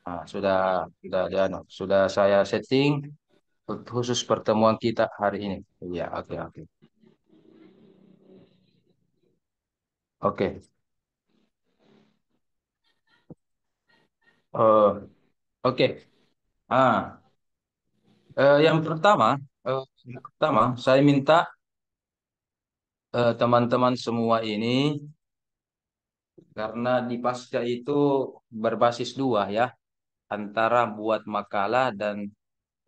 Nah, sudah saya setting khusus pertemuan kita hari ini. Iya, oke, oke. Oke. Eh, oke. Ah, yang pertama, saya minta teman-teman semua ini karena di pasca itu berbasis dua ya, antara buat makalah dan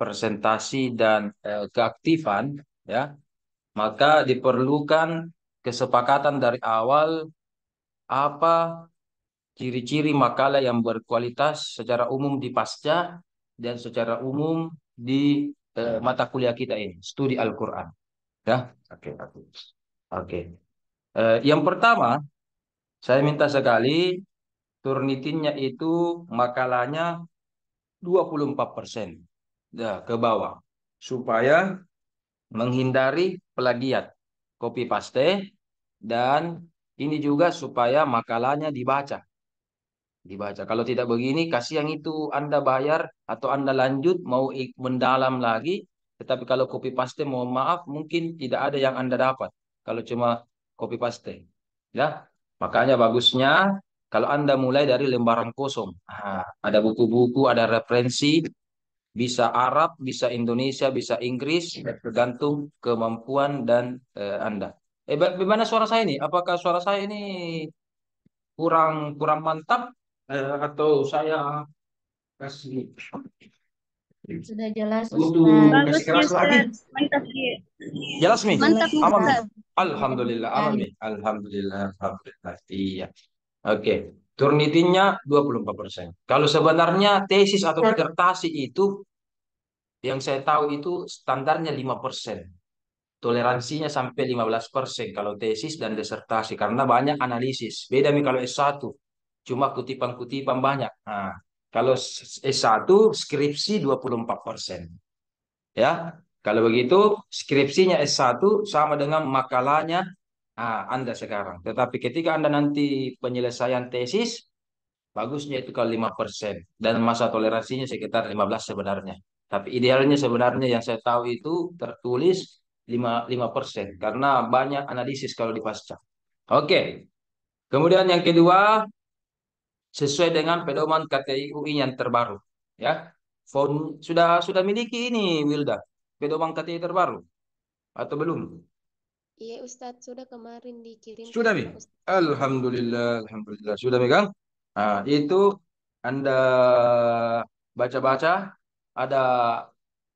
presentasi dan keaktifan ya, maka diperlukan kesepakatan dari awal apa ciri-ciri makalah yang berkualitas secara umum di pasca dan secara umum di mata kuliah kita ini, studi Al-Quran. Ya, oke, oke. Oke. Yang pertama, saya minta sekali Turnitinnya itu makalahnya 24% ya, ke bawah. Supaya menghindari plagiat, copy paste, dan ini juga supaya makalahnya dibaca. Dibaca. Kalau tidak begini, kasih yang itu Anda bayar atau Anda lanjut mau mendalam lagi. Tetapi kalau copy paste, mohon maaf, mungkin tidak ada yang Anda dapat. Kalau cuma copy paste. Ya, makanya bagusnya kalau Anda mulai dari lembaran kosong. Ada buku-buku, ada referensi, bisa Arab, bisa Indonesia, bisa Inggris, tergantung kemampuan dan Anda. Bagaimana suara saya ini? Apakah suara saya ini kurang kurang mantap atau saya kasih Sudah jelas, butuh Ustadz. kasih Bagus Ki keras lagi? Ustaz. Mantap Ki. Jelas nih? Jelas, Mantap nih Aman nih? Ustaz. Ustadz. Alhamdulillah aman Dan nih. Alhamdulillah, alhamdulillah. Iya. Oke. Turnitinnya 24%. Kalau sebenarnya tesis atau disertasi itu yang saya tahu itu standarnya 5%. Toleransinya sampai 15% kalau tesis dan disertasi karena banyak analisis. Beda nih kalau S1, cuma kutipan-kutipan banyak. Nah, kalau S1 skripsi 24%. Ya. Kalau begitu skripsinya S1 sama dengan makalahnya Anda sekarang. Tetapi ketika Anda nanti penyelesaian tesis, bagusnya itu kalau 5%. Dan masa toleransinya sekitar 15 sebenarnya. Tapi idealnya sebenarnya yang saya tahu itu tertulis 5%. Karena banyak analisis kalau di pasca. Oke. Kemudian yang kedua, sesuai dengan pedoman KTI UI yang terbaru. Ya. Sudah miliki ini, Wilda. Pedoman KTI terbaru. Atau belum? iya Ustadz, sudah kemarin dikirimkan Sudah, Mi? Pak Ustadz. Alhamdulillah, Alhamdulillah. Sudah megang? Itu Anda baca-baca, ada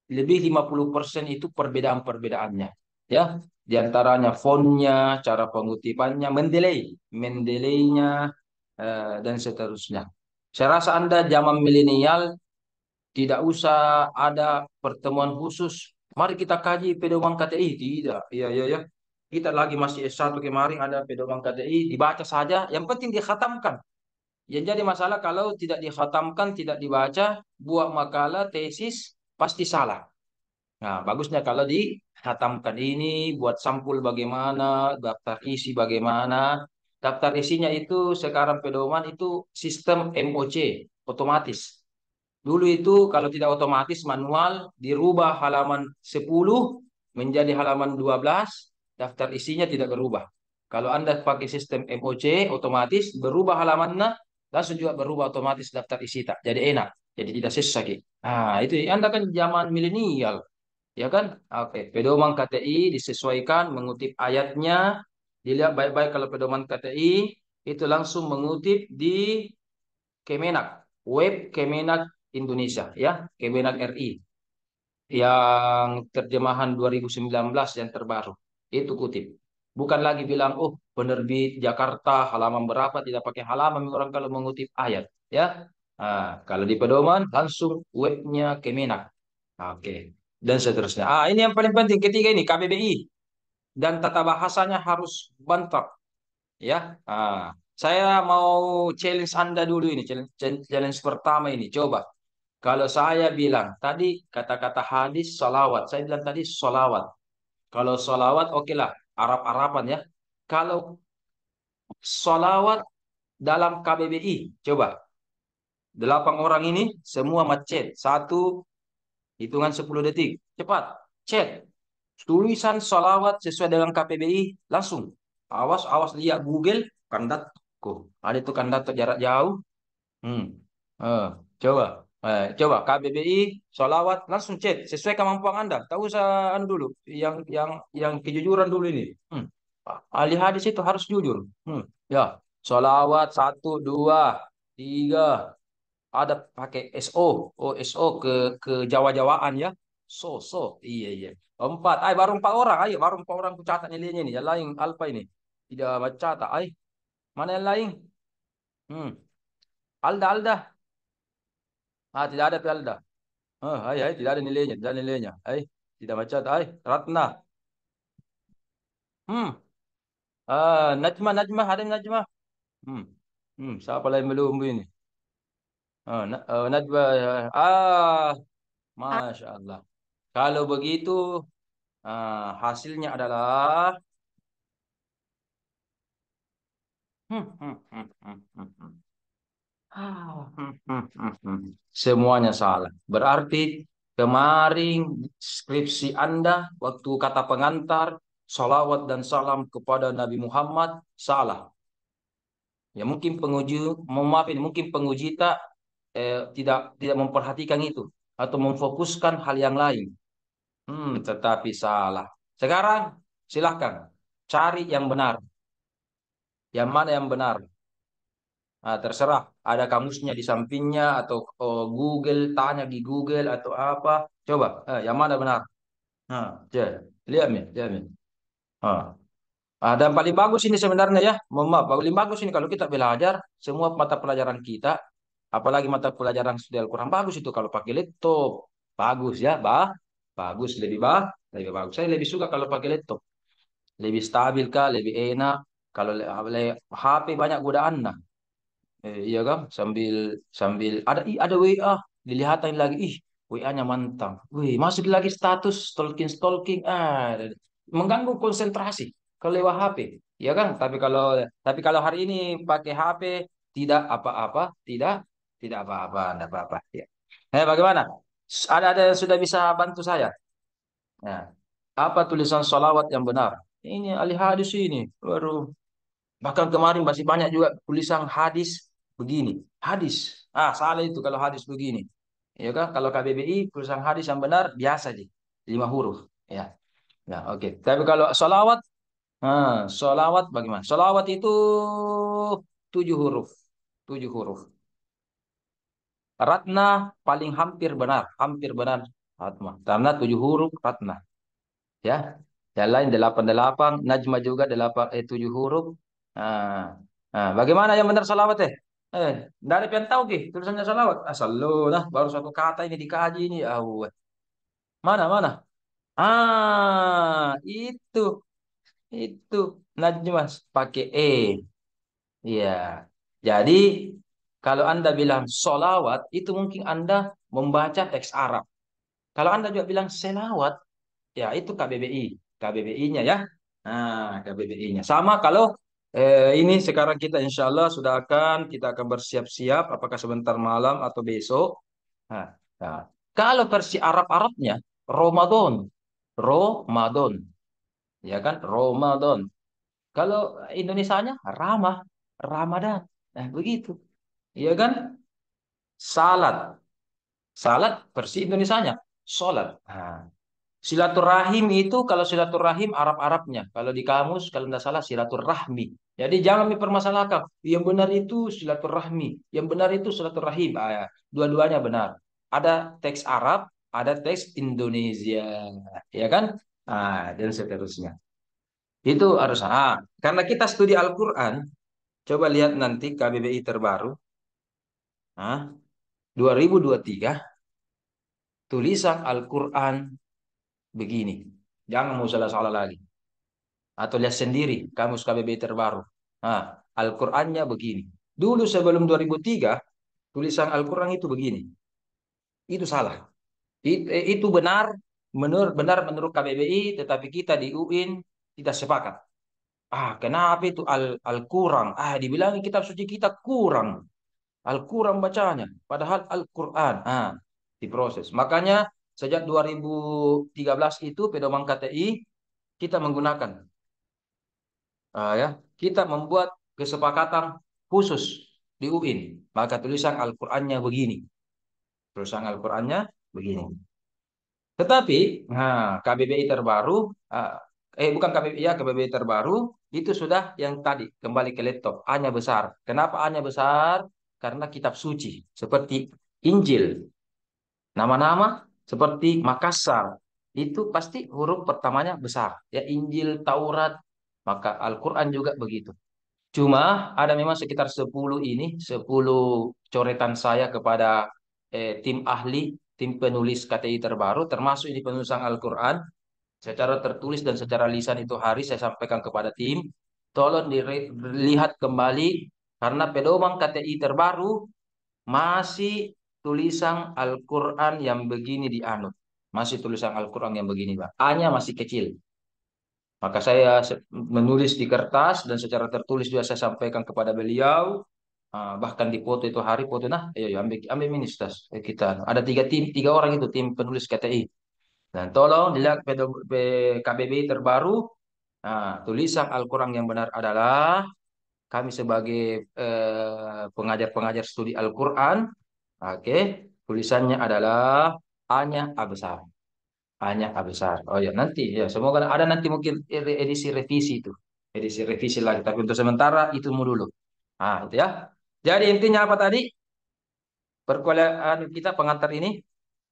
lebih 50% itu perbedaan-perbedaannya. Ya, di antaranya fontnya, cara pengutipannya, mendelainya, dan seterusnya. Saya rasa Anda zaman milenial tidak usah ada pertemuan khusus. Mari kita kaji pedoman KTI. Tidak. Iya, iya, iya. Kita lagi masih S1 kemarin ada pedoman KTI. Dibaca saja. Yang penting dikhatamkan. Yang jadi masalah kalau tidak dikhatamkan, tidak dibaca, buat makalah, tesis, pasti salah. Nah, bagusnya kalau dikhatamkan ini, buat sampul bagaimana, daftar isi bagaimana. Daftar isinya itu sekarang pedoman itu sistem MOC, otomatis. Dulu itu kalau tidak otomatis manual dirubah halaman 10 menjadi halaman 12, daftar isinya tidak berubah. Kalau Anda pakai sistem MOC otomatis berubah halamannya langsung juga berubah otomatis daftar isi tak. Jadi enak. Jadi tidak sesak. Itu Anda kan zaman milenial, ya kan? Oke, pedoman KTI disesuaikan mengutip ayatnya, dilihat baik-baik kalau pedoman KTI itu langsung mengutip di Kemenak, web Kemenak Indonesia ya, Kemenak RI yang terjemahan 2019 yang terbaru. Itu kutip. Bukan lagi bilang, oh penerbit Jakarta halaman berapa, tidak pakai halaman orang kalau mengutip ayat. Ya, kalau di pedoman langsung webnya Kemenak. Oke. Dan seterusnya. Ini yang paling penting ketiga ini KBBI dan tata bahasanya harus mantap ya. Saya mau challenge Anda dulu ini, challenge pertama ini. Coba, kalau saya bilang tadi kata-kata hadis solawat, saya bilang tadi solawat. Kalau solawat, oke lah, Arab-Araban ya. Kalau solawat dalam KBBI, coba. 8 orang ini semua macet. Satu, hitungan 10 detik. Cepat. Chat. Tulisan salawat sesuai dengan KPBI langsung. Awas, awas lihat Google kandat. Kok ada itu kandat jarak jauh. Hmm. Eh, coba. Coba KBBI salawat langsung chat sesuai kemampuan Anda. Tahu usah anu dulu yang kejujuran dulu ini. Ahli hadis itu harus jujur. Ya, salawat satu, dua, tiga. Ada pakai SO, ke Jawa-Jawaan ya. Iya iya. Empat, baru 4 orang, ayo baru 4 orang ku catat nilainya nih. Yang lain Alfa ini tidak baca tak, mana yang lain? Hmm. Alda. Tidak ada Pi Alda. Tidak ada nilainya, tidak ada nilainya. Tidak baca tak, Ratna. Hmm. Najma, ada Najma. Hmm. Siapa lain belum ini? Najwa. Ah, Masya Allah. Kalau begitu, hasilnya adalah semuanya salah. Berarti kemarin skripsi Anda waktu kata pengantar salawat dan salam kepada Nabi Muhammad salah. Ya mungkin penguji, mohon maaf ini mungkin penguji tak tidak memperhatikan itu atau memfokuskan hal yang lain. Tetapi salah. Sekarang silahkan cari yang benar. Yang mana yang benar? Terserah. Ada kamusnya di sampingnya atau Google, tanya di Google atau apa. Coba, yang mana benar? Lihat nih, lihat nih. Ah. Dan paling bagus ini sebenarnya ya, mohon maaf, paling bagus ini kalau kita belajar semua mata pelajaran kita, apalagi mata pelajaran studi Al-Quran bagus itu kalau pakai laptop, bagus ya, bagus lebih bagus. Saya lebih suka kalau pakai laptop, lebih stabil kah, lebih enak. Kalau HP banyak godaan nah. Iya kan sambil sambil ada WA dilihatin lagi WA-nya mantap. Wih, masuk lagi status stalking mengganggu konsentrasi kalau lewat HP. Ya kan? Tapi kalau hari ini pakai HP tidak apa-apa, tidak apa-apa, tidak apa-apa ya. Bagaimana? Ada yang sudah bisa bantu saya? Nah, apa tulisan salawat yang benar? Ini ahli hadis ini. Baru bahkan kemarin masih banyak juga tulisan hadis begini. Hadis. Salah itu kalau hadis begini. Ya kan? Kalau KBBI tulisan hadis yang benar biasa aja. 5 huruf. Ya. Nah, oke. Tapi kalau solawat, solawat bagaimana? Solawat itu 7 huruf. 7 huruf. Ratna paling hampir benar. Ratna. Karena 7 huruf Ratna. Ya. Yang lain 88, Najma juga 7 huruf. Nah, bagaimana yang benar salawat dari yang tahu tulisannya salawat. Asal lo nah baru satu kata ini dikaji ini. Mana? Itu itu Najma pakai Iya. Jadi kalau Anda bilang solawat itu mungkin Anda membaca teks Arab. Kalau Anda juga bilang selawat, ya itu KBBI, KBBI-nya ya. KBBI-nya. Sama kalau ini sekarang kita insya Allah kita akan bersiap-siap apakah sebentar malam atau besok. Nah, nah. Kalau versi Arab-Arabnya Ramadan, Ramadan, ya kan Ramadan. Kalau Indonesianya Ramadan. Nah, begitu. Iya kan? Salat, salat versi Indonesianya salat. Silaturahim itu kalau silaturahim Arab-Arabnya. Kalau di kamus, kalau tidak salah silaturahmi. Jadi jangan dipermasalahkan. Yang benar itu silaturahmi. Yang benar itu silaturahim. Dua-duanya benar. Ada teks Arab, ada teks Indonesia. Ya kan? Dan seterusnya. Itu harus. Karena kita studi Al-Quran, coba lihat nanti KBBI terbaru. 2023, tulisan Al-Quran begini. Jangan mau salah-salah lagi. Atau lihat sendiri kamus KBBI terbaru. Al-Qur'annya begini. Dulu sebelum 2003 tulisan Al-Qur'an itu begini. Itu salah. Itu benar menurut KBBI, tetapi kita di UIN tidak sepakat. Kenapa itu al kurang? Dibilang kitab suci kita kurang. Al-Quran bacanya, padahal Al-Quran. Diproses. Makanya sejak 2013 itu pedoman KTI kita menggunakan, ya, kita membuat kesepakatan khusus di UIN. Maka tulisan Al-Qurannya begini, tulisan Al-Qurannya begini. Tetapi, KBBI terbaru, ah, bukan KBBI ya, KBBI terbaru itu sudah yang tadi kembali ke laptop, A-nya besar. Kenapa A-nya besar? Karena kitab suci seperti Injil, nama-nama seperti Makassar itu pasti huruf pertamanya besar. Ya Injil, Taurat, maka Al-Quran juga begitu. Cuma ada memang sekitar 10 ini, 10 coretan saya kepada tim ahli, tim penulis KTI terbaru, termasuk ini penulisan Al-Quran, secara tertulis dan secara lisan itu hari saya sampaikan kepada tim, tolong dilihat kembali, karena pedoman KTI terbaru masih tulisan Al-Quran yang begini dianut. Masih tulisan Al-Quran yang begini, Pak. A-nya masih kecil. Maka saya menulis di kertas dan secara tertulis juga saya sampaikan kepada beliau. Bahkan di foto itu hari foto, nah, ayo, ayo, ambil ambil ini Ustaz. Kita ada tiga orang itu tim penulis KTI. Dan tolong dilihat KBBI terbaru. Tulisan Al-Quran yang benar adalah kami sebagai pengajar-pengajar studi Al-Quran. Oke, tulisannya adalah A-nya A besar. Hanya A besar. Oh ya, nanti ya semoga ada nanti mungkin edisi revisi itu. Edisi revisi lagi. Tapi untuk sementara itu dulu. Itu ya. Jadi intinya apa tadi? Perkuliahan kita pengantar ini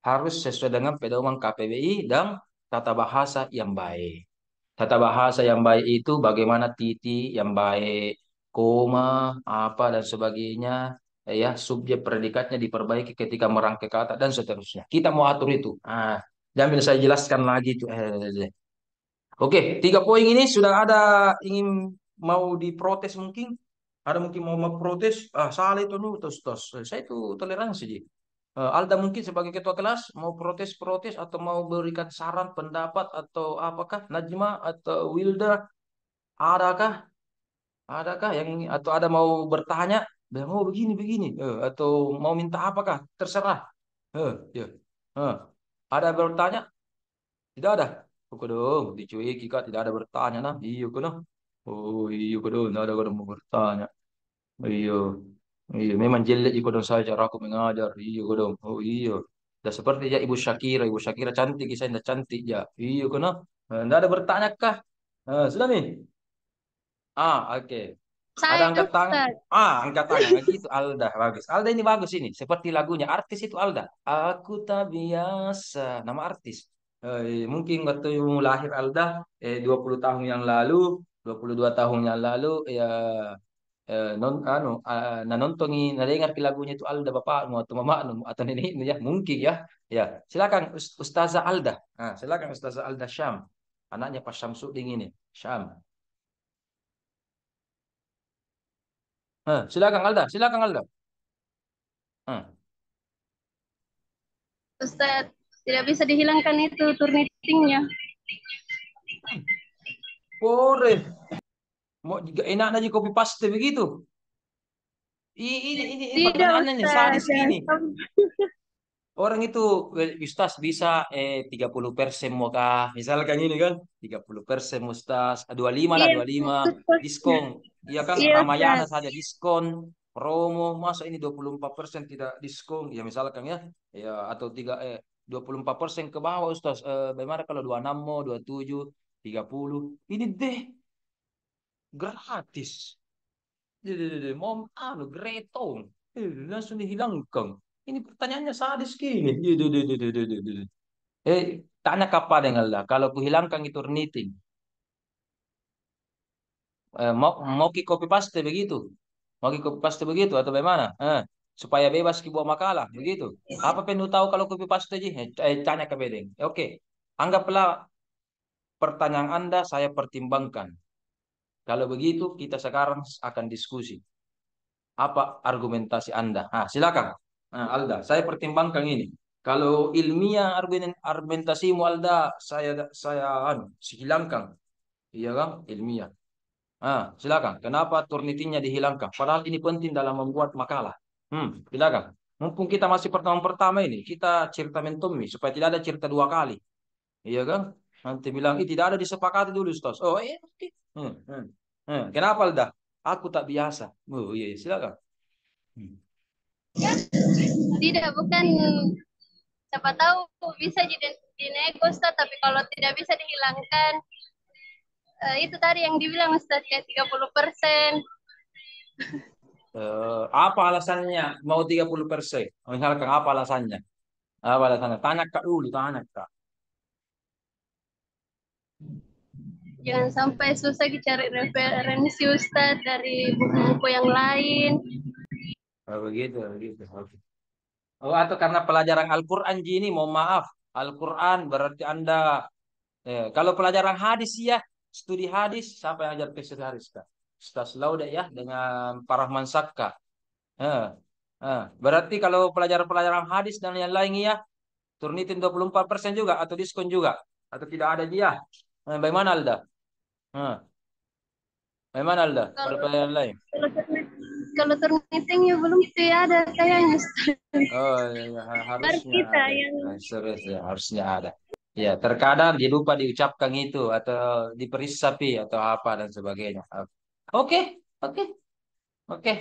harus sesuai dengan pedoman KPBI dan tata bahasa yang baik. Tata bahasa yang baik itu bagaimana titik yang baik, koma, apa dan sebagainya, ya subjek predikatnya diperbaiki ketika merangkai kata dan seterusnya. Kita mau atur itu. Jambil saya jelaskan lagi itu. Oke, 3 poin ini sudah ada ingin mau diprotes mungkin. Ada mungkin mau protes, salah itu nu, tos. Saya itu toleransi. Ji. Alda mungkin sebagai ketua kelas mau protes-protes atau mau berikan saran, pendapat atau apakah? Najma atau Wilda, adakah? Adakah yang atau ada mau bertanya? Mau begini-begini, atau mau minta apakah? Terserah. Ya. Eh, ada bertanya? Tidak ada. Oke dong, diculik kak tidak ada bertanya nah. Iya kono. Oh iya kono, tidak ada orang mau bertanya. Iya. Iya, memang jelek iko dong saya cara aku mengajar. Iya kono. Oh iya. Dah seperti ya Ibu Syakira. Ibu Syakira cantik, saya tidak cantik ya. Iya kono. Tidak ada bertanya kah? Sudah nih. Oke. Ada Saya angkat tangan. Ustaz. Angkat tangan. Gitu, Alda. Bagus. Alda ini bagus ini. Seperti lagunya. Artis itu Alda. Aku tak biasa. Nama artis. Mungkin waktu lahir Alda, 20 tahun yang lalu, 22 tahun yang lalu, ya, nontongi, nadengar ke lagunya itu Alda bapakmu atau mamamu atau nenekmu ya. Mungkin ya. Ya. Silakan Ustazah Alda. Silakan Ustazah Alda Syam. Anaknya Pak Syamsuddin ini. Syam. Silakan Alda. Silakan Alda. Hmm. Ustaz, tidak bisa dihilangkan itu turnitingnya. Boleh. Mau juga enak aja copy paste begitu. Ini Tidak pertanyaannya nih Ustaz, sadis jangan gini. sampai. Orang itu, Ustaz bisa 30% mau kah? Misalkan ini kan 30% Ustaz, 25 lah Iya, 25 Ustaz. diskon. Iya kan Iya Ramayana Ustaz. saja diskon, promo, masa ini 24% tidak diskon? Ya misalkan ya. Ya atau 24% ke bawah Ustaz. Bagaimana kalau 26 mau 27 30? Ini deh gratis. Mau gretong. Langsung dihilangkan. Ini pertanyaannya sadis gini. Eh, tanya kapan dengan lah. Kalau kuhilangkan itu turnitin. Mau ki copy paste begitu. Mau ki copy paste begitu atau bagaimana? Supaya bebas ki buat makalah begitu. Apa perlu tahu kalau copy paste ji? Tanya ke bedeng. Oke. Anggaplah pertanyaan Anda saya pertimbangkan. Kalau begitu kita sekarang akan diskusi. Apa argumentasi Anda? Silakan. Alda, saya pertimbangkan ini. Kalau ilmiah argumentasimu Alda, saya hilangkan. Iya kan? Ilmiah. Silakan. Kenapa turnitinya dihilangkan? Padahal ini penting dalam membuat makalah. Silakan. Mumpung kita masih pertemuan pertama ini, kita cerita mentomi supaya tidak ada cerita dua kali. Iya kan? Nanti bilang, tidak ada disepakati dulu, Ustaz. Oh iya, oke. Kenapa, dah? Aku tak biasa. Oh iya, iya, silakan. Hmm. Tidak, bukan, siapa tahu bisa jadi dinego Ustaz, tapi kalau tidak bisa dihilangkan, itu tadi yang dibilang Ustaz kayak 30%. Apa alasannya mau 30%? Misalkan apa alasannya? Apa alasannya? Tanya Kak dulu, tanya Kak. Jangan sampai susah dicari referensi Ustaz dari buku-buku yang lain. Oh, begitu, begitu. Oke. Oh, atau karena pelajaran Al-Quran ini, mohon maaf. Al-Quran berarti Anda, kalau pelajaran hadis ya, studi hadis, siapa yang ajar studi hadis, Kak? Ustaz Laude ya, dengan Pak Rahman Sakka. Eh, berarti kalau pelajaran-pelajaran hadis dan yang lain ya, turnitin 24% juga, atau diskon juga, atau tidak ada dia. Bagaimana Alda? Eh, bagaimana Alda? Kalau Kalau pelajaran lain? kalau kalau turnitingnya belum sih ada kayaknya Ustaz. Oh, ya, ya, Baru harusnya kita ada. yang Serius ya, harusnya ada. Ya, terkadang dia lupa diucapkan itu atau diperisapi atau apa dan sebagainya. Oke, oke, oke,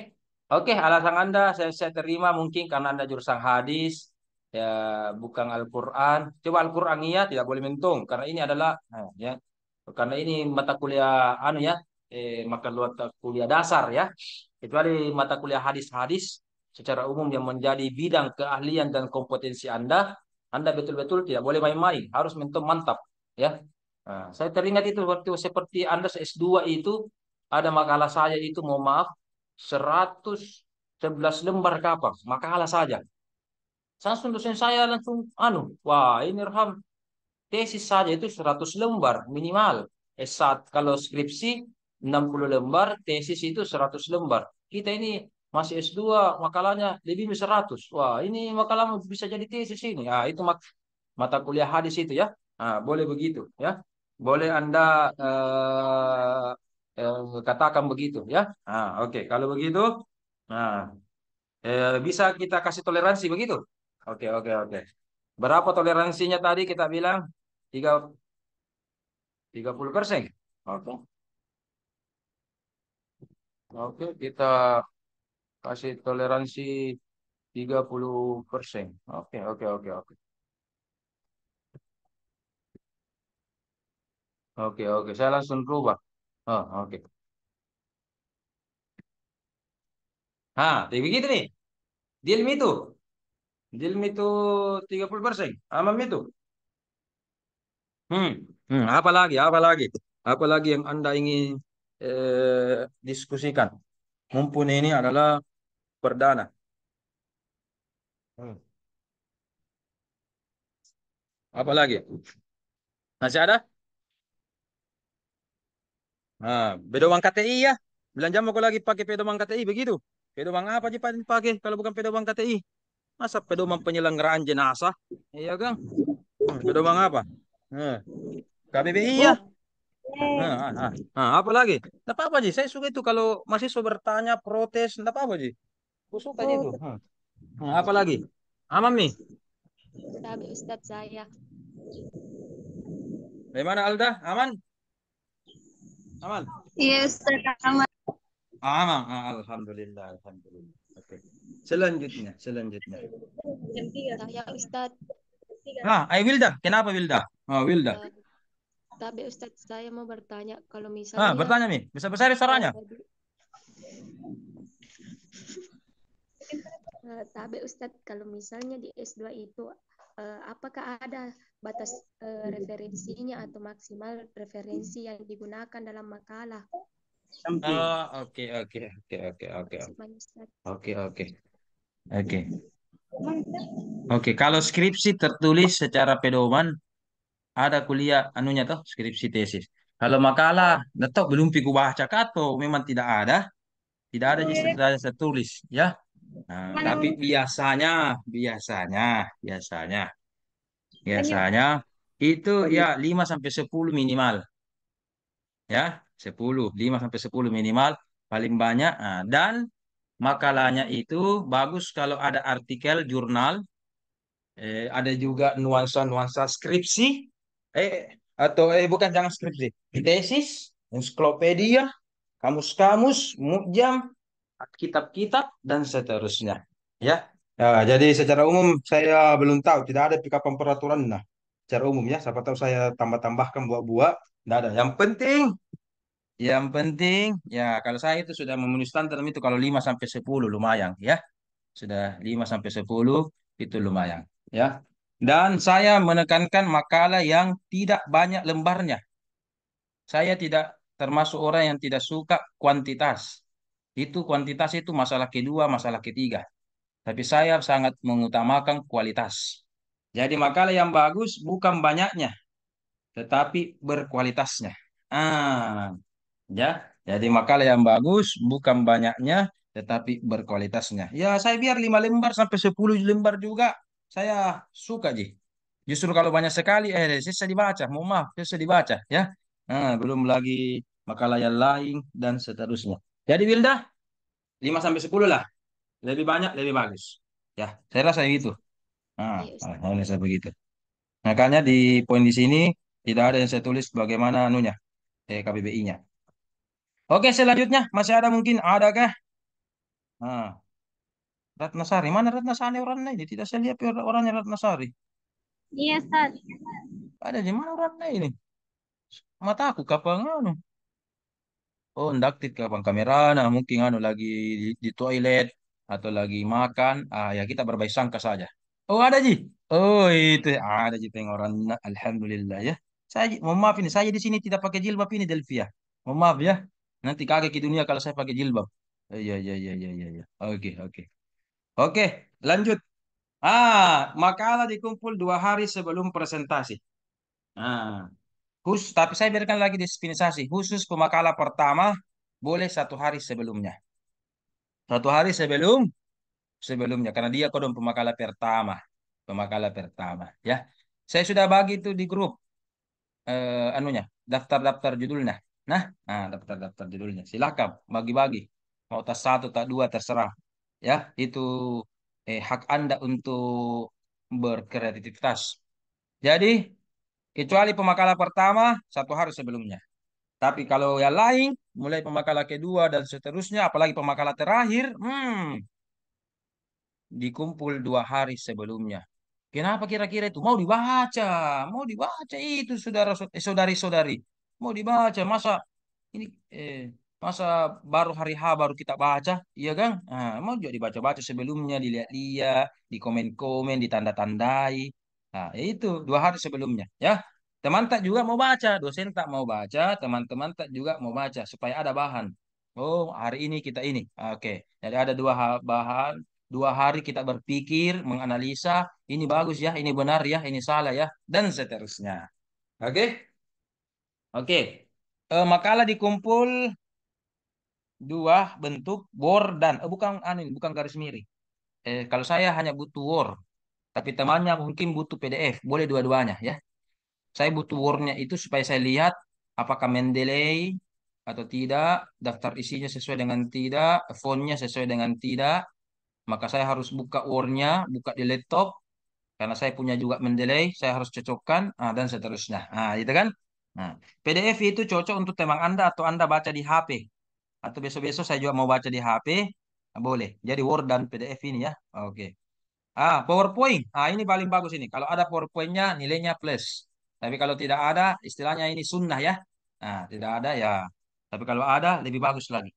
oke. Alasan Anda saya terima mungkin karena Anda jurusan hadis, ya bukan Al-Quran. Coba Al-Quran iya tidak boleh mentung karena ini adalah, ya, karena ini mata kuliah anu ya, mata kuliah dasar ya. Kecuali mata kuliah hadis-hadis secara umum yang menjadi bidang keahlian dan kompetensi Anda betul-betul tidak boleh main-main, harus mentok mantap, ya. Nah, saya teringat itu waktu seperti Anda S2 itu ada makalah saya itu, mohon maaf, 111 lembar kapal makalah saja. Langsung dosen saya langsung wah ini Raham, tesis saja itu 100 lembar minimal. S1 kalau skripsi 60 lembar, tesis itu 100 lembar. Kita ini masih S2, makalahnya lebih dari 100. Wah, ini makalah bisa jadi tesis ini. Ah, itu mata kuliah hadis itu ya. Ah, boleh begitu ya. Boleh Anda katakan begitu ya. Ah, oke. Kalau begitu, nah, bisa kita kasih toleransi begitu. Oke, oke, oke. Berapa toleransinya tadi kita bilang? Tiga 30%. Oke. Oke, kita kasih toleransi 30%. Oke, oke, oke, oke. Oke, oke. Saya langsung rubah. Oh, oke. Tapi begitu nih. Deal me itu. Deal me itu 30%. Aman itu. Hmm. Apa lagi? Apa lagi? Apa lagi yang Anda ingin diskusikan? Mumpun ini adalah perdana. Hmm. Apa lagi? Masih ada? Pedoman KTI ya. Belanja mau lagi pakai pedoman KTI begitu. Pedoman apa sih pakai kalau bukan pedoman KTI? Masa pedoman penyelenggaraan jenazah? Iya kan? Pedoman apa? Nah, KBBI ya. Apa lagi? Tidak apa-apa sih. Saya suka itu kalau mahasiswa bertanya, protes. Tidak apa-apa sih. Aku suka aja itu. Apa lagi? Aman nih. Tapi Ustadz saya. Bagaimana Alda? Aman? Aman? iya Ustaz aman. Aman. Alhamdulillah. Alhamdulillah. Oke. Selanjutnya. Selanjutnya. Saya Ustadz. Wilda. Kenapa Wilda? Wilda. eh, tapi Ustadz saya mau bertanya kalau misalnya Bertanya nih. Bisa besar suaranya? tapi Ustadz kalau misalnya di S2 itu apakah ada batas referensinya atau maksimal referensi yang digunakan dalam makalah? Oke, oke, oke, oke, oke, Maksimal Ustadz. oke, oke, oke, oke. Kalau skripsi tertulis secara pedoman, ada kuliah anunya toh, skripsi tesis. Kalau makalah, tetap belum piku baca atau memang tidak ada jadi tertulis, ya. Nah, tapi biasanya, biasanya itu ya 5 sampai 10 minimal, ya, 10, 5 sampai 10 minimal, paling banyak. Dan makalahnya itu bagus kalau ada artikel jurnal, ada juga nuansa-nuansa skripsi, atau bukan, jangan skripsi, tesis, ensiklopedia, kamus-kamus, mukjam, kitab-kitab dan seterusnya. Ya. Nah, jadi secara umum saya belum tahu, tidak ada pikapan peraturan. Nah, secara umum ya, siapa tahu saya tambah-tambahkan buah-buah, tidak ada. Yang penting ya kalau saya itu sudah memenuhi standar itu kalau 5 sampai 10 lumayan ya. Sudah 5 sampai 10 itu lumayan ya. Dan saya menekankan makalah yang tidak banyak lembarnya. Saya tidak termasuk orang yang tidak suka kuantitas. Itu kuantitas itu masalah kedua, masalah ketiga. Tapi saya sangat mengutamakan kualitas. Jadi makalah yang bagus bukan banyaknya, tetapi berkualitasnya. Ah, ya. Jadi makalah yang bagus bukan banyaknya, tetapi berkualitasnya. Ya, saya biar 5 lembar sampai 10 lembar juga. Saya suka, Ji. Justru kalau banyak sekali, sisa dibaca. Mohon maaf, sisa dibaca. Ya. Belum lagi makalah yang lain dan seterusnya. Jadi Wilda, 5 sampai 10 lah. Lebih banyak, lebih bagus. Ya, saya rasa gitu. Iya, Ustaz. Hanya saya begitu. Makanya di poin di sini tidak ada yang saya tulis bagaimana anunya, KBBI-nya. Oke, selanjutnya masih ada mungkin, adakah? Nah, Ratnasari, mana Ratnasari orangnya ini? Tidak saya lihat orangnya Ratnasari. Iya, Ustaz. Ada di mana orangnya ini? Mataku kapan anu? Oh, ndaktit kapan kamera? Nah, mungkin anu lagi di toilet atau lagi makan. Ya kita berbaik sangka saja. Oh, ada Ji. Oh, itu ada Ji orang. Alhamdulillah ya. Mohon maaf ini, saya di sini tidak pakai jilbab ini Delvia. Mohon maaf ya. Nanti kaget di dunia kalau saya pakai jilbab. Iya, iya, iya, iya, iya, iya. Oke, oke. Oke, lanjut. Makalah dikumpul 2 hari sebelum presentasi. Ah, tapi saya berikan lagi dispensasi. Khusus pemakalah pertama boleh 1 hari sebelumnya. 1 hari sebelumnya karena dia kodon pemakalah pertama. Pemakalah pertama, ya. Saya sudah bagi itu di grup, anunya, daftar-daftar judulnya. Daftar-daftar judulnya. Silakan bagi-bagi. Mau tas 1, tas 2 terserah. Ya, itu hak Anda untuk berkreativitas. Jadi, kecuali pemakalah pertama 1 hari sebelumnya. Tapi kalau yang lain, mulai pemakalah kedua dan seterusnya, apalagi pemakalah terakhir, dikumpul 2 hari sebelumnya. Kenapa kira-kira itu? Mau dibaca itu saudari-saudari, mau dibaca. Ini masa baru hari H baru kita baca, iya kan? Mau juga dibaca-baca sebelumnya, dilihat-lihat, di komen-komen, ditanda-tandai. Itu 2 hari sebelumnya, ya. Teman tak juga mau baca, dosen tak mau baca, teman-teman tak juga mau baca supaya ada bahan. Oh, hari ini kita ini. Oke. Jadi ada bahan, 2 hari kita berpikir, menganalisa, ini bagus ya, ini benar ya, ini salah ya, dan seterusnya. Oke? Oke. Makalah dikumpul 2 bentuk, Word dan bukan garis miring. Kalau saya hanya butuh Word, tapi temannya mungkin butuh PDF, boleh dua-duanya ya. Saya butuh Word-nya itu supaya saya lihat apakah Mendeley atau tidak, daftar isinya sesuai dengan tidak, fontnya sesuai dengan tidak. Maka saya harus buka Word-nya, buka di laptop, karena saya punya juga Mendeley, saya harus cocokkan, dan seterusnya. Itu kan. Nah, PDF itu cocok untuk teman Anda atau Anda baca di HP. Atau besok-besok saya juga mau baca di HP, boleh. Jadi Word dan PDF ini ya. Oke. PowerPoint. Ini paling bagus ini. Kalau ada PowerPoint-nya nilainya plus. Tapi kalau tidak ada, istilahnya ini sunnah ya. Tidak ada ya. Tapi kalau ada lebih bagus lagi.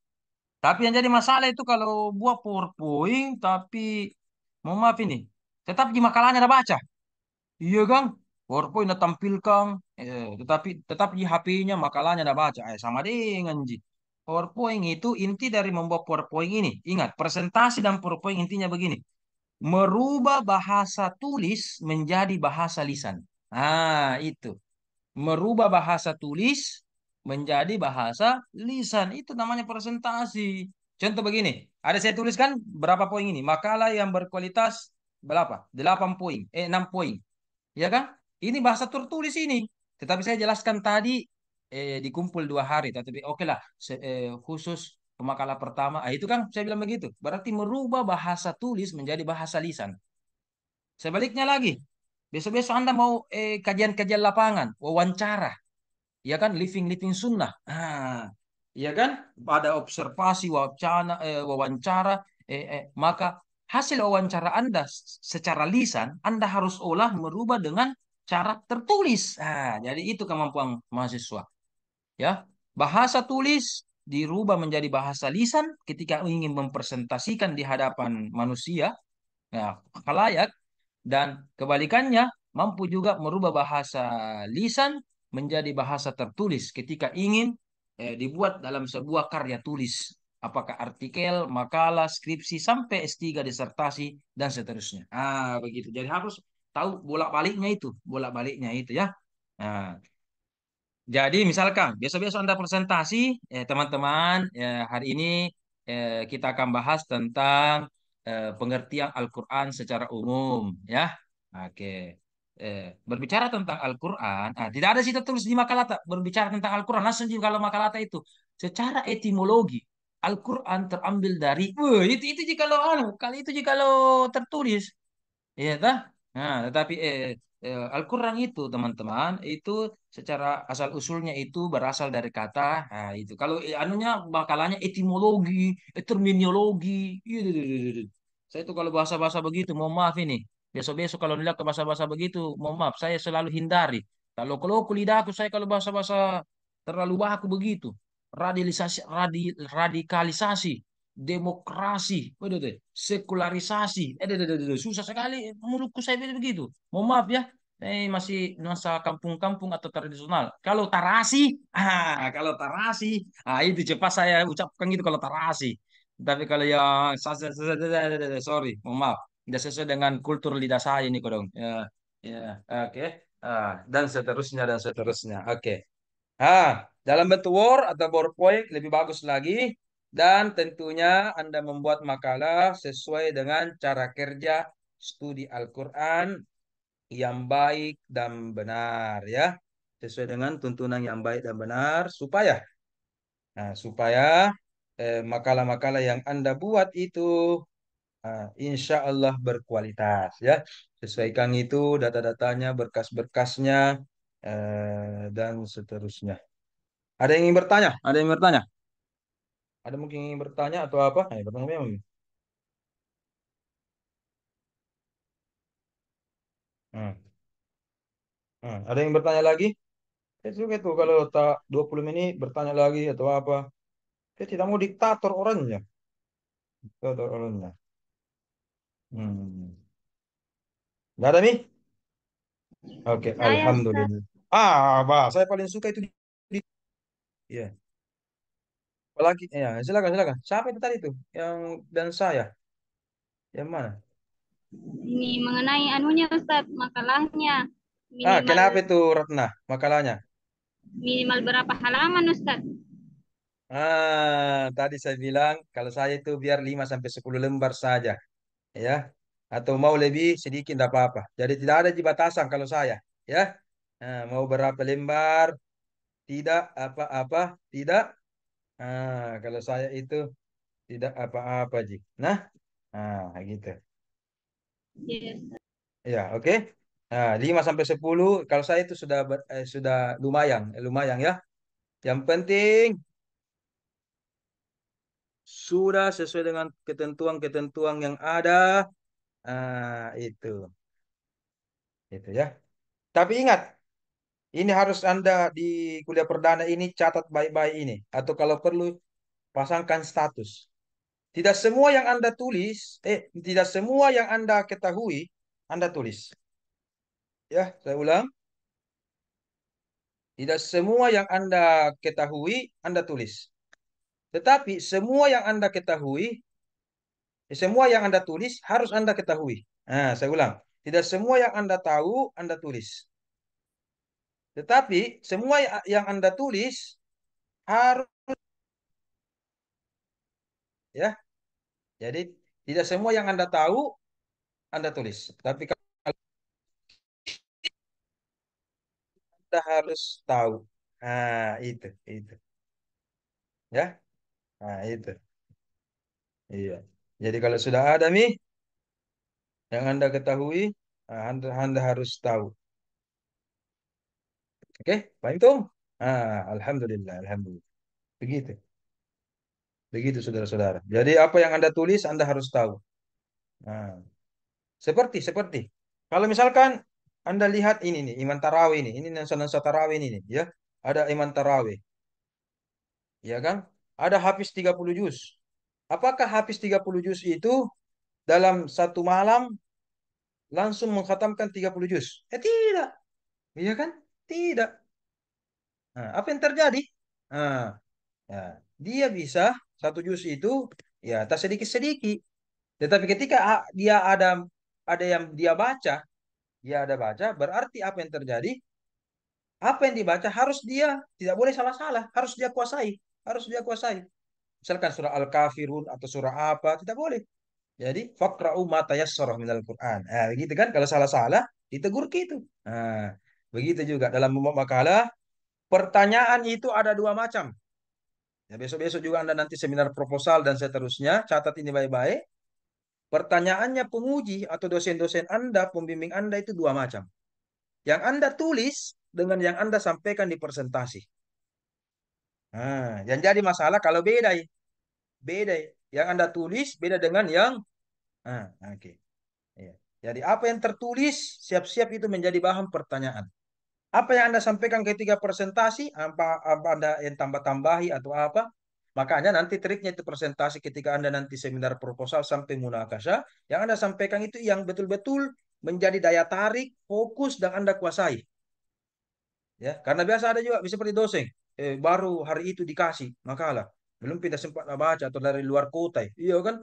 Tapi yang jadi masalah itu kalau buat PowerPoint, tapi mohon maaf ini, tetap di makalahnya ada baca. Iya kan? PowerPoint ada tampilkan, tetapi tetap di HP-nya makalahnya ada baca. Sama dengan Ji. PowerPoint itu inti dari membuat PowerPoint ini. Ingat, presentasi dan PowerPoint intinya begini. Merubah bahasa tulis menjadi bahasa lisan. Itu. Merubah bahasa tulis menjadi bahasa lisan. Itu namanya presentasi. Contoh begini. Ada saya tuliskan berapa poin ini. Makalah yang berkualitas berapa? 8 poin. 6 poin. Ya kan? Ini bahasa tertulis ini. Tetapi saya jelaskan tadi dikumpul 2 hari. Tapi oke lah. Khusus makalah pertama. Itu kan saya bilang begitu. Berarti merubah bahasa tulis menjadi bahasa lisan. Sebaliknya lagi, besok-besok Anda mau kajian-kajian lapangan, wawancara, ya kan, living sunnah. Ya kan, pada observasi wawancara, maka hasil wawancara Anda secara lisan Anda harus olah merubah dengan cara tertulis. Jadi itu kemampuan mahasiswa. Ya, bahasa tulis dirubah menjadi bahasa lisan ketika ingin mempresentasikan di hadapan manusia, ya, khalayak, dan kebalikannya mampu juga merubah bahasa lisan menjadi bahasa tertulis ketika ingin dibuat dalam sebuah karya tulis. Apakah artikel, makalah, skripsi, sampai S3, disertasi, dan seterusnya. Begitu. Jadi harus tahu bolak-baliknya itu ya. Nah, jadi misalkan besok-besok Anda presentasi, teman-teman, hari ini kita akan bahas tentang pengertian Al-Quran secara umum, ya. Oke. Berbicara tentang Al-Quran, tidak ada sih tertulis di Makalata berbicara tentang Al-Quran. Langsung juga kalau Makalata itu secara etimologi Al-Quran terambil dari, itu jika lo kali itu jika lo tertulis. Iya, tah? Nah, tetapi Al-Quran itu, teman-teman, itu secara asal usulnya itu berasal dari kata, itu. Kalau anunya bakalannya etimologi, terminologi. Saya itu kalau bahasa-bahasa begitu, mohon maaf ini. Besok-besok kalau nilai ke bahasa-bahasa begitu, mohon maaf, saya selalu hindari. Kalau lidahku saya kalau bahasa-bahasa terlalu baku begitu. Radikalisasi, demokrasi, waduh deh, sekularisasi, susah sekali menurutku saya begitu. Mohon maaf ya, masih nuansa kampung-kampung atau tradisional. Kalau tarasi, itu cepat saya ucapkan gitu kalau tarasi. Tapi kalau yang sorry, mohon maaf, tidak sesuai dengan kultur lidah saya ini kodong. Ya, ya, oke. Dan seterusnya dan seterusnya. Oke. Dalam bentuk Word atau PowerPoint lebih bagus lagi. Dan tentunya Anda membuat makalah sesuai dengan cara kerja studi Al-Quran yang baik dan benar ya. Sesuai dengan tuntunan yang baik dan benar supaya makalah-makalah yang Anda buat itu insya Allah berkualitas ya. Sesuaikan itu data-datanya, berkas-berkasnya dan seterusnya. Ada yang ingin bertanya? Ada yang bertanya? Ada mungkin ingin bertanya atau apa? Bertanya memang. Hmm. Ada yang bertanya lagi? Itu gitu kalau tak 20 menit bertanya lagi atau apa. Saya tidak mau diktator orangnya. Diktator orangnya. Hmm. Nggak ada nih? Oke, Saya, Ustaz. alhamdulillah. Saya paling suka itu Iya. Apalagi, ya, silakan, silakan. Siapa itu tadi itu? Yang dan saya. Yang mana? Ini mengenai anunya, Ustaz, makalahnya. Minimal Kenapa itu Ratna makalahnya? minimal berapa halaman, Ustaz? Tadi saya bilang kalau saya itu biar 5 sampai 10 lembar saja, ya. Atau mau lebih sedikit tidak apa-apa. Jadi tidak ada di batasan kalau saya, ya. Mau berapa lembar, tidak apa-apa, tidak. Kalau saya itu tidak apa-apa, Ji. Gitu. Yes. Ya, oke. 5 sampai 10 kalau saya itu sudah lumayan, lumayan ya. Yang penting sudah sesuai dengan ketentuan-ketentuan yang ada. Itu. Itu ya. Tapi ingat, ini harus Anda di kuliah perdana ini catat baik-baik ini. Atau kalau perlu pasangkan status. Tidak semua yang Anda tulis, tidak semua yang Anda ketahui, Anda tulis. Ya, saya ulang. Tidak semua yang Anda ketahui, Anda tulis. Tetapi semua yang Anda ketahui, semua yang Anda tulis harus Anda ketahui. Saya ulang. Tidak semua yang Anda tahu, Anda tulis. Tetapi semua yang Anda tulis harus, ya. Jadi tidak semua yang Anda tahu Anda tulis. Tapi kalau Anda harus tahu. Itu. Ya. Nah, itu. Iya. Jadi kalau sudah ada nih yang Anda ketahui, nah, Anda harus tahu. Oke, paham itu? Alhamdulillah, alhamdulillah. Begitu. Begitu saudara-saudara. Jadi apa yang Anda tulis Anda harus tahu. Nah, seperti. Kalau misalkan Anda lihat ini nih, Iman Tarawih ini Nusa Tarawih ini nih, ya. Ada Iman Tarawih, ya kan? Ada Hafiz 30 juz. Apakah Hafiz 30 juz itu dalam satu malam langsung mengkhatamkan 30 juz? Tidak. Iya kan? Tidak. Nah, apa yang terjadi? Nah, ya, dia bisa satu juz itu ya tak sedikit-sedikit. Tetapi ketika dia ada yang dia ada baca, berarti apa yang terjadi? Apa yang dibaca harus dia tidak boleh salah-salah, harus dia kuasai. Misalkan surah Al-Kafirun atau surah apa, tidak boleh. Jadi faqra'u ma tayassara minal Qur'an. Nah, begitu kan? Kalau salah-salah ditegur gitu. Nah, begitu juga dalam makalah pertanyaan itu ada dua macam. Ya, besok-besok juga Anda nanti seminar proposal dan seterusnya, catat ini baik-baik. Pertanyaannya penguji atau dosen-dosen Anda, pembimbing Anda itu dua macam. Yang Anda tulis dengan yang Anda sampaikan di presentasi. Nah, yang jadi masalah kalau beda, ya. Beda. Yang Anda tulis beda dengan yang oke. Iya. Jadi apa yang tertulis siap-siap itu menjadi bahan pertanyaan. Apa yang Anda sampaikan ketika presentasi, apa Anda yang tambah-tambahi atau apa? Makanya nanti triknya itu presentasi ketika Anda nanti seminar proposal sampai munakasah, yang Anda sampaikan itu yang betul-betul menjadi daya tarik, fokus dan Anda kuasai. Ya, karena biasa ada juga seperti dosen, baru hari itu dikasih makalah, belum tidak sempat baca atau dari luar kota, iya kan?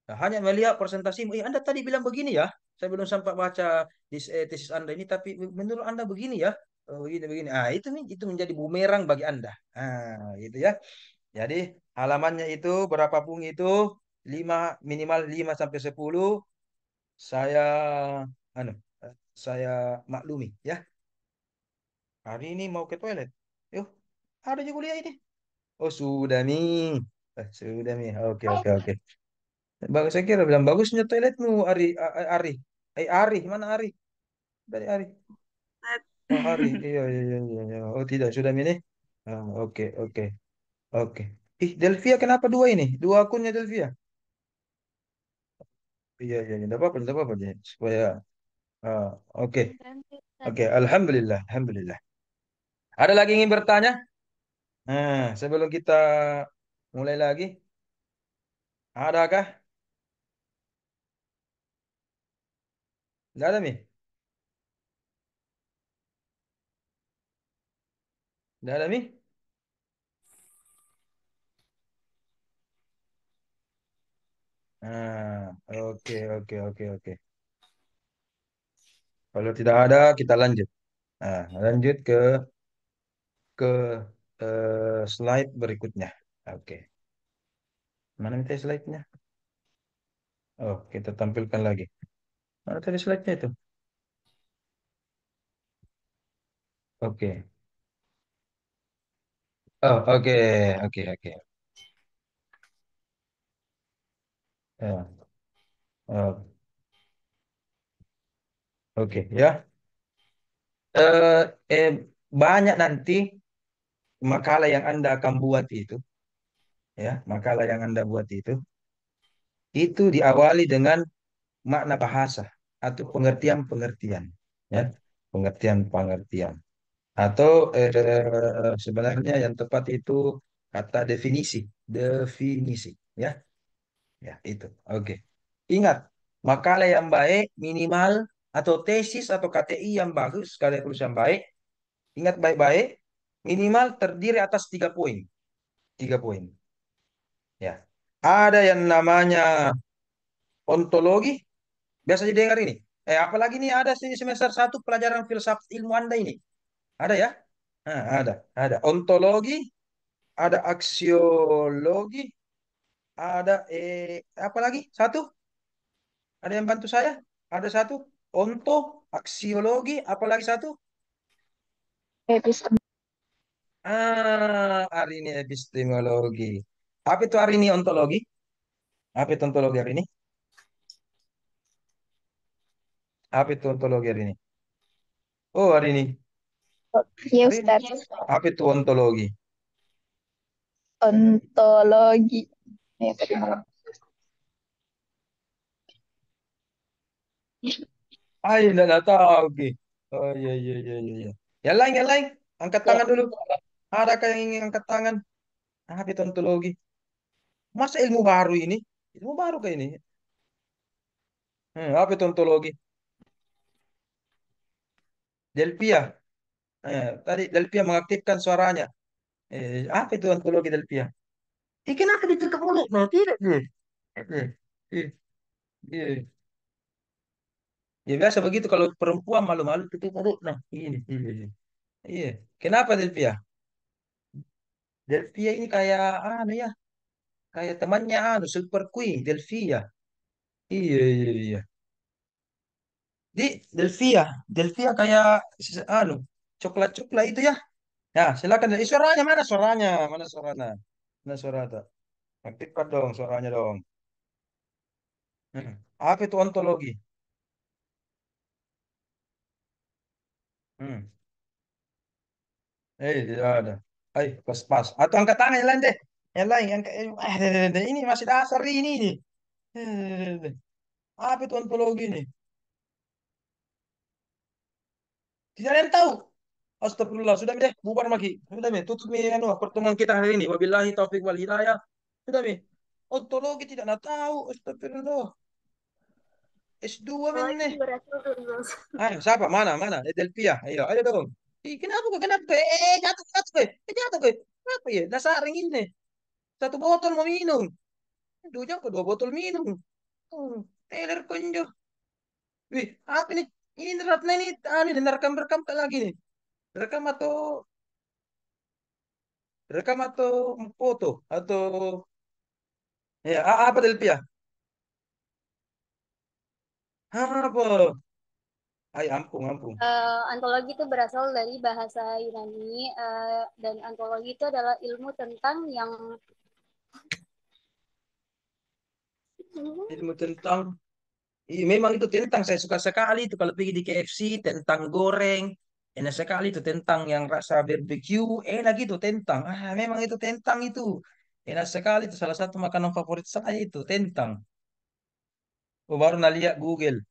Nah, hanya melihat presentasi, Anda tadi bilang begini ya, saya belum sempat baca tesis Anda ini, tapi menurut Anda begini ya, begini begini. Itu nih, itu menjadi bumerang bagi Anda. Gitu ya. Jadi halamannya itu berapapun itu 5 minimal 5 sampai 10 saya anu saya maklumi ya. Hari ini mau ke toilet. Yuk, ada juga kuliah ini. Oh, sudah nih. Sudah nih. Oke, oke, oke. Bagus, saya kira bilang bagusnya toiletmu, Ari. Ari. Ari. Mana Ari? Dari Ari. Oh, Ari. Iya, iya, iya, iya, iya. Oh, tidak. Sudah ini. Oke, oke. Oke. Ih, Delvia kenapa dua ini? Dua akunnya Delvia. Iya, iya, iya. Tidak apa-apa, tidak apa-apa. Supaya, ah, oke. Ganti, Ustaz. Oke, Alhamdulillah. Alhamdulillah. Ada lagi yang ingin bertanya? Sebelum kita mulai lagi, adakah? Tidak ada, Mi? Tidak ada, Mi? Oke, oke, oke, oke. Kalau tidak ada, kita lanjut. Lanjut ke slide berikutnya. Oke. Mana minta slide-nya? Oh, kita tampilkan lagi. Mana tadi slide-nya itu? Oke. Oh, oke, oke, oke. Ya, oh, oke, ya. Eh, eh, banyak nanti makalah yang Anda akan buat itu, ya, makalah yang Anda buat itu diawali dengan makna bahasa atau pengertian-pengertian, ya, pengertian-pengertian. Atau sebenarnya yang tepat itu kata definisi, definisi, ya, ya itu. Oke. Ingat, makalah yang baik minimal atau tesis atau KTI yang bagus, karya tulis yang baik, ingat baik-baik, minimal terdiri atas 3 poin, 3 poin. Ya, ada yang namanya ontologi, biasa didengar ini. Apalagi nih ada di semester 1 pelajaran filsafat ilmu Anda ini. Ada ya? Ada. Ontologi, ada aksiologi, ada apa lagi? Satu, ada yang bantu saya? Ada satu, onto, aksiologi, apa lagi satu? Episode. Hari ini epistemologi. Apa itu hari ini ontologi? Apa itu ontologi hari ini? Apa itu ontologi hari ini? Oh, hari ini. Iya Hari ini. Ustaz. Apa itu ontologi? Ontologi. Ya, tadi malam. Ah, enggak tahu. Oke. Oh, iya, iya, iya, iya, iya. Yang lain. Angkat Ya. tangan dulu. Adakah yang ingin angkat tangan? Apa itu ontologi? Masa ilmu baru ini? Ilmu baru kayak ini. Apa itu ontologi? Delpia. Tadi Delpia mengaktifkan suaranya. Apa itu ontologi Delpia? Kenapa ditutup mulut? No, tidak deh. Eh, eh, eh. Ya biasa begitu kalau perempuan malu-malu tutup mulut. Nah, ini. Iya. Iya. Kenapa Delpia? Delpia ini kayak anu ya, kayak temannya anu Super Queen Delpia. Iya, iya, iya. Delpia kayak anu coklat-coklat itu ya. Ya, silakan. Suaranya mana suaranya? Mana suaranya? Mana suara tuh? Aktifkan dong suaranya dong. Apa itu ontologi? Hmm. Tidak ada. Ayo, pas. Atau angkat tangan yang lain deh. Yang lain, ini masih dasar ini nih. Apa itu ontologi nih? Tidak ada yang tahu. Astagfirullah, sudah deh, bubar lagi. Sudah deh, tutup nih anu, pertemuan kita hari ini. Wabillahi taufik wal hidayah. Sudah deh. Ontologi tidak nak tahu. Astagfirullah. S2 men Apalagi nih. berasal dari bahasa. Ayo, siapa? Mana? Delpia. Ayo dong. Kenapa kok? Kenapa kok? Jatuh. Jatuh kok. Kenapa ya? Dasar ini. Satu botol mau minum. Dua jam ke 2 botol minum. Teler konjo. Wih, apa nih? Ini Ratna ini, ini rekam lagi nih. Rekam atau foto atau ya apa Delpia? Apa? Ay, ampun. Antologi itu berasal dari bahasa Yunani, dan antologi itu adalah ilmu tentang yang Ilmu tentang, iya, memang itu tentang saya suka sekali itu kalau pergi di KFC tentang goreng. Enak sekali itu tentang yang rasa barbecue. Enak gitu tentang. Memang itu tentang itu. Enak sekali itu salah satu makanan favorit saya itu tentang. Oh, baru lihat Google.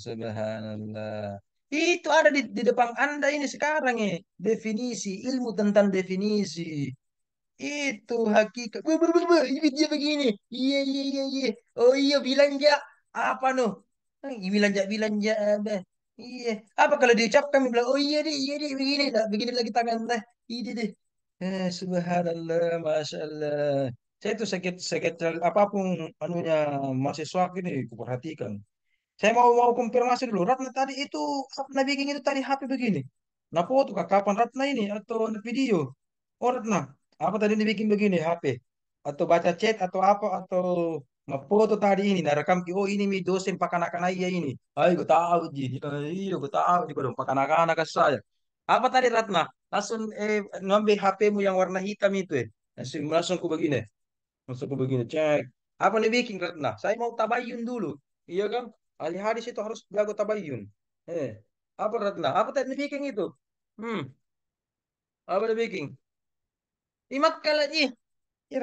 Subhanallah. Itu ada di depan Anda ini sekarang ya. Definisi, ilmu tentang definisi. Itu hakikat. Ini dia begini. Iya. Oh iya, bilang ya. Apa noh? Bilang ya. Iya. Apa kalau diucapkan bilang, oh iya deh, begini dah. Begini lagi tangan dah. Ini deh. Subhanallah, Masya Allah. Saya tuh sakit apapun anunya mahasiswa ini kuperhatikan. Saya mau konfirmasi dulu. Ratna tadi itu Ratna bikin itu tadi HP begini. Nah foto kah? Kapan Ratna ini atau video? Oh Ratna, apa tadi dibikin begini HP? Atau baca chat atau apa atau foto tadi ini? Nah rekam. Oh ini mi dosen pakai anak-anak iya ini. Ayo gue tahu ji. Iya gue tahu juga dong pakai anak-anak ke saya. Apa tadi Ratna? Langsung ngambil HPmu yang warna hitam itu. Langsung ku begini. Langsung ku begini cek. Apa nih bikin Ratna? Saya mau tabayun dulu. Iya kan? Ahli hadis itu harus jago tabayun. Eh, apa Ratna? Apa tadi bikin itu? Hmm, apa dia bikin? Imat lagi. Ini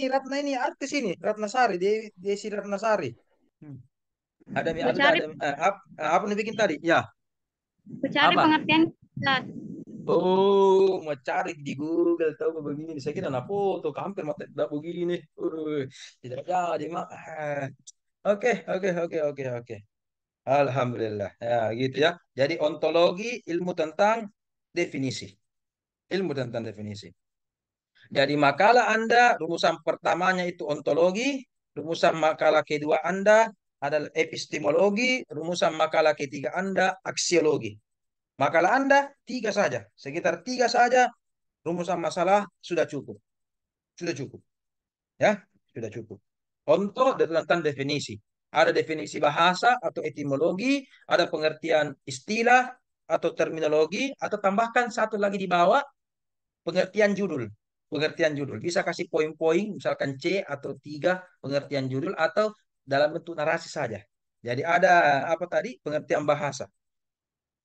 Ratna ini artis ini. Ratna Sari, Desi Ratna Sari. Hmm. ku cari Apa nih bikin tadi? Ya, apa? pengertian jelas. Oh, mau cari di Google tahu begini. Saya kira nah foto, hampir mata tidak begini. Tidak jadi mak. Oke. Alhamdulillah. Ya, gitu ya. Jadi ontologi ilmu tentang definisi. Ilmu tentang definisi. Jadi makalah Anda, rumusan pertamanya itu ontologi, rumusan makalah kedua Anda adalah epistemologi, rumusan makalah ketiga Anda aksiologi. Makalah Anda tiga saja, sekitar tiga saja, rumusan masalah sudah cukup. Sudah cukup. Ya, sudah cukup. Untuk tentang definisi. Ada definisi bahasa atau etimologi, ada pengertian istilah atau terminologi, atau tambahkan satu lagi di bawah, pengertian judul. pengertian judul. Bisa kasih poin-poin, misalkan C atau 3 pengertian judul atau dalam bentuk narasi saja. Jadi ada apa tadi? Pengertian bahasa.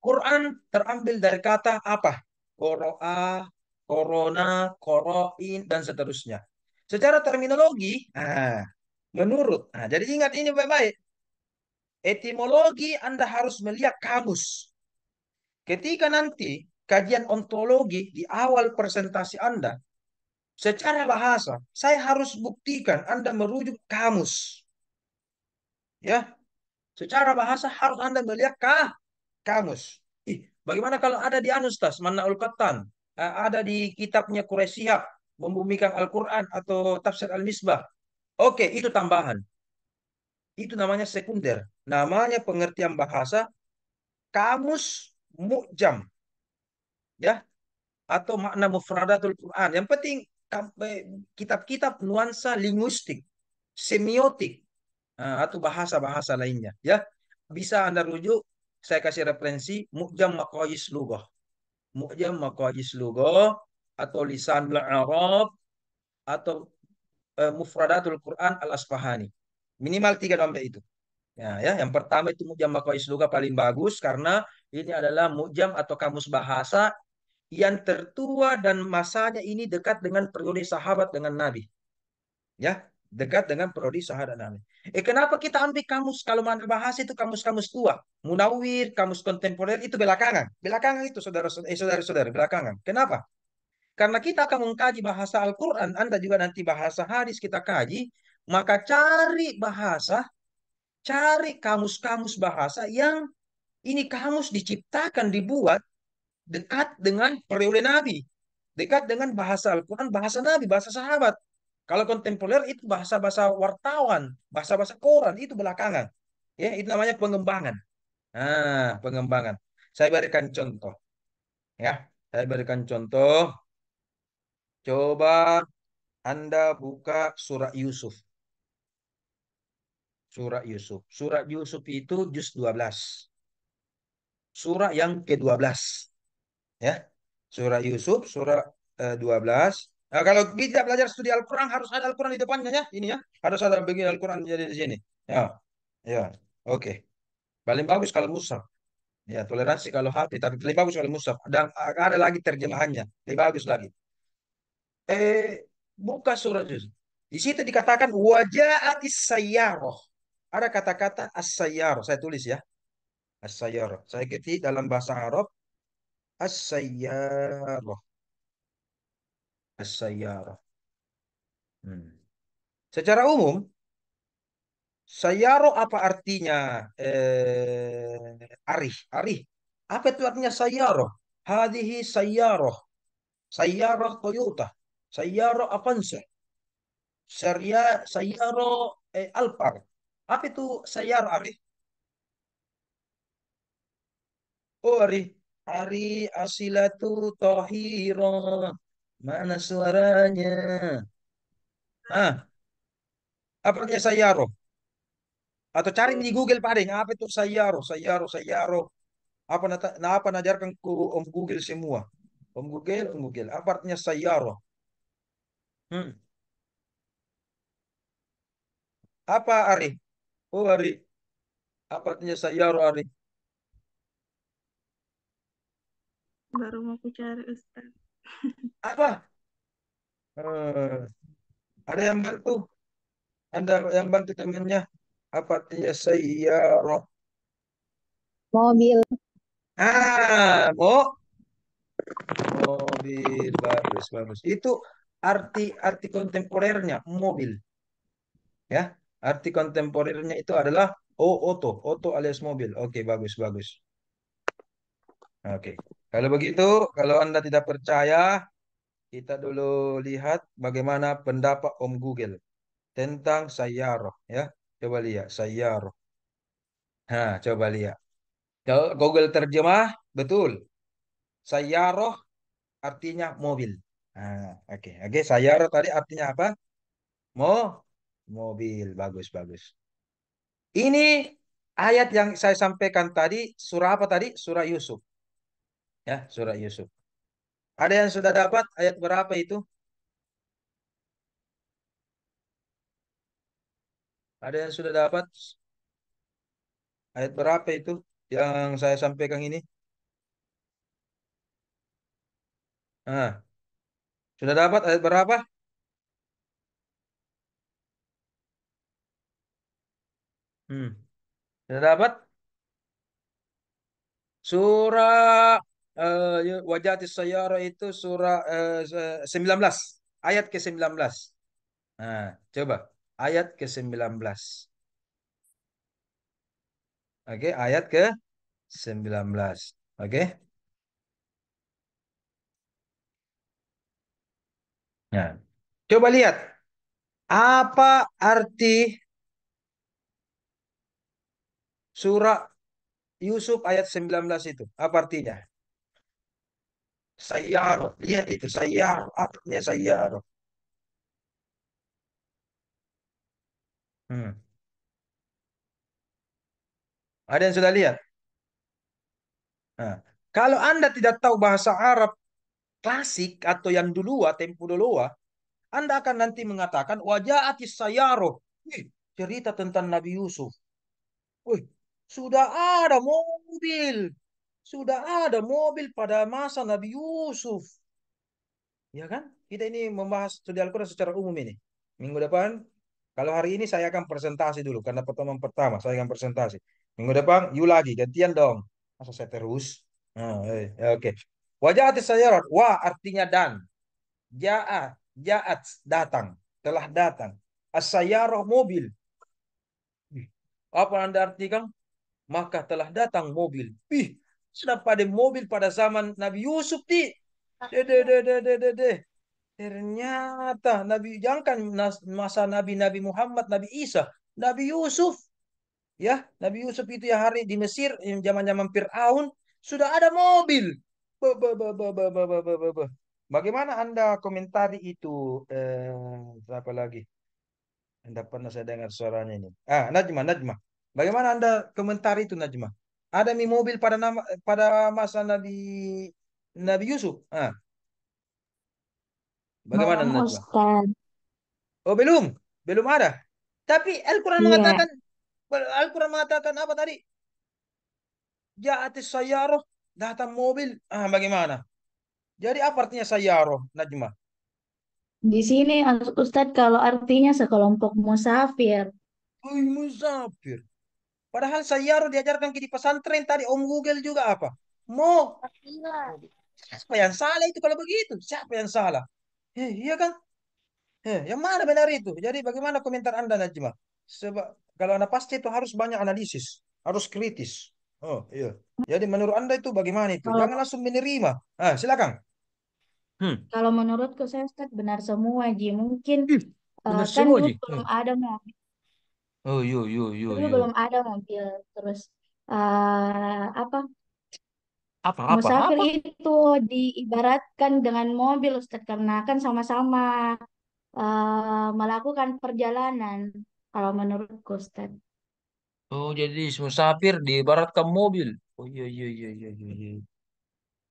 Quran terambil dari kata apa? Qoro'a, corona, koroin, dan seterusnya. Secara terminologi, jadi ingat ini baik-baik. Etimologi Anda harus melihat kamus. Ketika nanti kajian ontologi di awal presentasi Anda, secara bahasa, saya harus buktikan Anda merujuk kamus. Ya, secara bahasa harus Anda melihat kamus. Bagaimana kalau ada di Anustas, Manaul Qattan, ada di kitabnya Quraisy Shihab, membumikan Al-Quran atau Tafsir Al-Misbah. Oke, itu tambahan. Itu namanya sekunder. Namanya pengertian bahasa kamus mu'jam. Ya, atau makna mufradatul Quran. Yang penting kitab-kitab nuansa linguistik, semiotik, atau bahasa-bahasa lainnya. Ya, bisa Anda rujuk. Saya kasih referensi Mu'jam Maqayis Lughah. Mu'jam Maqayis Lughah atau Lisanul Arab atau Mufradatul Quran Al-Asfahani. Minimal 3 nomor itu. Ya, yang pertama itu Mu'jam Maqayis Lughah paling bagus karena ini adalah mu'jam atau kamus bahasa yang tertua dan masanya ini dekat dengan periode sahabat dengan Nabi. Ya, dekat dengan periode sahabat Nabi. Kenapa kita ambil kamus kalau mana bahasa itu kamus-kamus tua? Munawir, kamus kontemporer itu belakangan. Belakangan itu saudara-saudara, belakangan. Kenapa? Karena kita akan mengkaji bahasa Al-Quran, Anda juga nanti bahasa hadis kita kaji, maka cari kamus-kamus bahasa yang ini kamus diciptakan, dibuat dekat dengan periode Nabi. Dekat dengan bahasa Al-Quran, bahasa Nabi, bahasa sahabat. Kalau kontemporer itu bahasa-bahasa wartawan, bahasa-bahasa koran, itu belakangan. Ya, itu namanya pengembangan. Pengembangan. Saya berikan contoh. Ya, saya berikan contoh. Coba Anda buka surah Yusuf. Surah Yusuf. Surah Yusuf itu juz 12. Surah yang ke-12. Ya. Surah Yusuf, surah 12. Nah, kalau tidak belajar studi Al-Quran, harus ada Al-Quran di depannya ya. Ini ya. Harus ada bagian Al-Quran jadi di sini. Ya. Ya. Oke. Paling bagus kalau mushaf. Ya, toleransi kalau hati, tapi lebih bagus kalau mushaf. Dan ada lagi terjemahannya. Lebih bagus lagi. Buka surah Yusuf. Di situ dikatakan wajah atis sayyaroh. Ada kata-kata as-sayyar. Saya tulis ya. As-sayyar. Saya ketik dalam bahasa Arab. As-sayyarah. As-sayyarah. Hmm. Secara umum, sayyarah apa artinya? Arih. Arih. Apa itu artinya sayyarah? Hadihi sayyarah. Sayyarah Toyota. Sayyarah Avanza. Sayyarah Alphard. Apa itu sayyarah Arih? Oh, Arih. Ari asilatu tohiro. Mana suaranya? Ah, apa artinya sayyaro? Atau cari di Google padanya. Apa itu sayyaro? Sayyaro, sayyaro. Apa najarkan ku Om Google semua. Om Google, Om Google. Apa artinya sayyaro? Hmm. Apa Ari? Oh, Ari. Apa artinya sayyaro, Ari? Baru mau aku cari Ustaz. Apa? Ada yang bantu? Ada yang bantu temannya? Apa artinya sayyaro? Mobil. Oh, mobil. Bagus, bagus. Itu arti kontemporernya mobil. Ya, arti kontemporernya itu adalah auto alias mobil. Oke, bagus, bagus. Oke. Kalau begitu, kalau Anda tidak percaya, kita dulu lihat bagaimana pendapat Om Google tentang Sayyarah, ya. Coba lihat Sayyarah. Coba lihat. Kalau Google terjemah, betul. Sayyarah artinya mobil. Oke. Oke, Sayyarah tadi artinya apa? Mo mobil. Bagus, bagus. Ini ayat yang saya sampaikan tadi, surah apa tadi? Surah Yusuf. Ya, surah Yusuf. Ada yang sudah dapat ayat berapa itu? Ada yang sudah dapat ayat berapa itu yang saya sampaikan ini? Nah, sudah dapat ayat berapa? Hmm. Sudah dapat? Surah Wajatis Sayyara itu surah 19. Ayat ke-19. Nah, coba. Ayat ke-19. Oke, ayat ke-19. Oke. Nah, coba lihat. Apa arti surah Yusuf ayat 19 itu? Apa artinya? Sayyara. Lihat itu. Sayyara. Apa artinya sayyara? Hmm. Ada yang sudah lihat? Nah, kalau Anda tidak tahu bahasa Arab klasik atau yang dulua, tempo dulua, Anda akan nanti mengatakan wajah atis sayaro. Wih, cerita tentang Nabi Yusuf. Wih, sudah ada mobil. Sudah ada mobil pada masa Nabi Yusuf. Ya kan? Kita ini membahas studi Al-Quran secara umum ini. Minggu depan, kalau hari ini saya akan presentasi dulu. Karena pertemuan pertama saya akan presentasi. Minggu depan, you lagi. Gantian dong. Masa saya terus? Oke. Wajah atis sayaro. Wa artinya dan. Ja'a, ja'at datang, telah datang. As-sayyarah mobil. Apa Anda artikan? Maka telah datang mobil. Ih, sudah pada mobil pada zaman Nabi Yusuf di. De. Ternyata Nabi jangan kan masa Nabi Muhammad, Nabi Isa, Nabi Yusuf. Ya, Nabi Yusuf itu yang hari di Mesir, yang zaman-zaman Fir'aun, sudah ada mobil. Be, be, be, be, be, be, be, be, be, be. Bagaimana Anda komentari itu? Apa lagi? Anda pernah saya dengar suaranya ini. Najma, Najma. Bagaimana Anda komentari itu, Najma? Ada mi mobil pada masa Nabi Yusuf. Bagaimana Belum Najma? Ustaz. Oh, belum. Belum ada. Tapi Iya, Al-Quran mengatakan apa tadi? Ja'atis sayyaroh, datang mobil. Bagaimana? Jadi apa artinya sayyaroh, Najma? di sini Ustadz kalau artinya sekelompok musafir. Oh, musafir. Padahal sayyaroh diajarkan di pesantren tadi Om Google juga apa? Gila. Siapa yang salah itu kalau begitu? Siapa yang salah? Iya kan? Yang mana benar itu? Jadi bagaimana komentar Anda, Najma? Sebab kalau Anda pasti itu harus banyak analisis, harus kritis. Oh, iya. Jadi menurut Anda itu bagaimana itu? Kalau Jangan langsung menerima. Silakan. Hmm. kalau menurutku saya Ustadz benar semua Ji. Mungkin Ih, benar kan semua, dulu Ji. belum ada mobil, Oh, dulu yo. belum ada mobil. Terus apa musafir Apa? itu diibaratkan dengan mobil Ustadz karena kan sama-sama melakukan perjalanan. Kalau menurutku Ustadz. Oh, jadi musafir diibaratkan mobil. Oh, iya.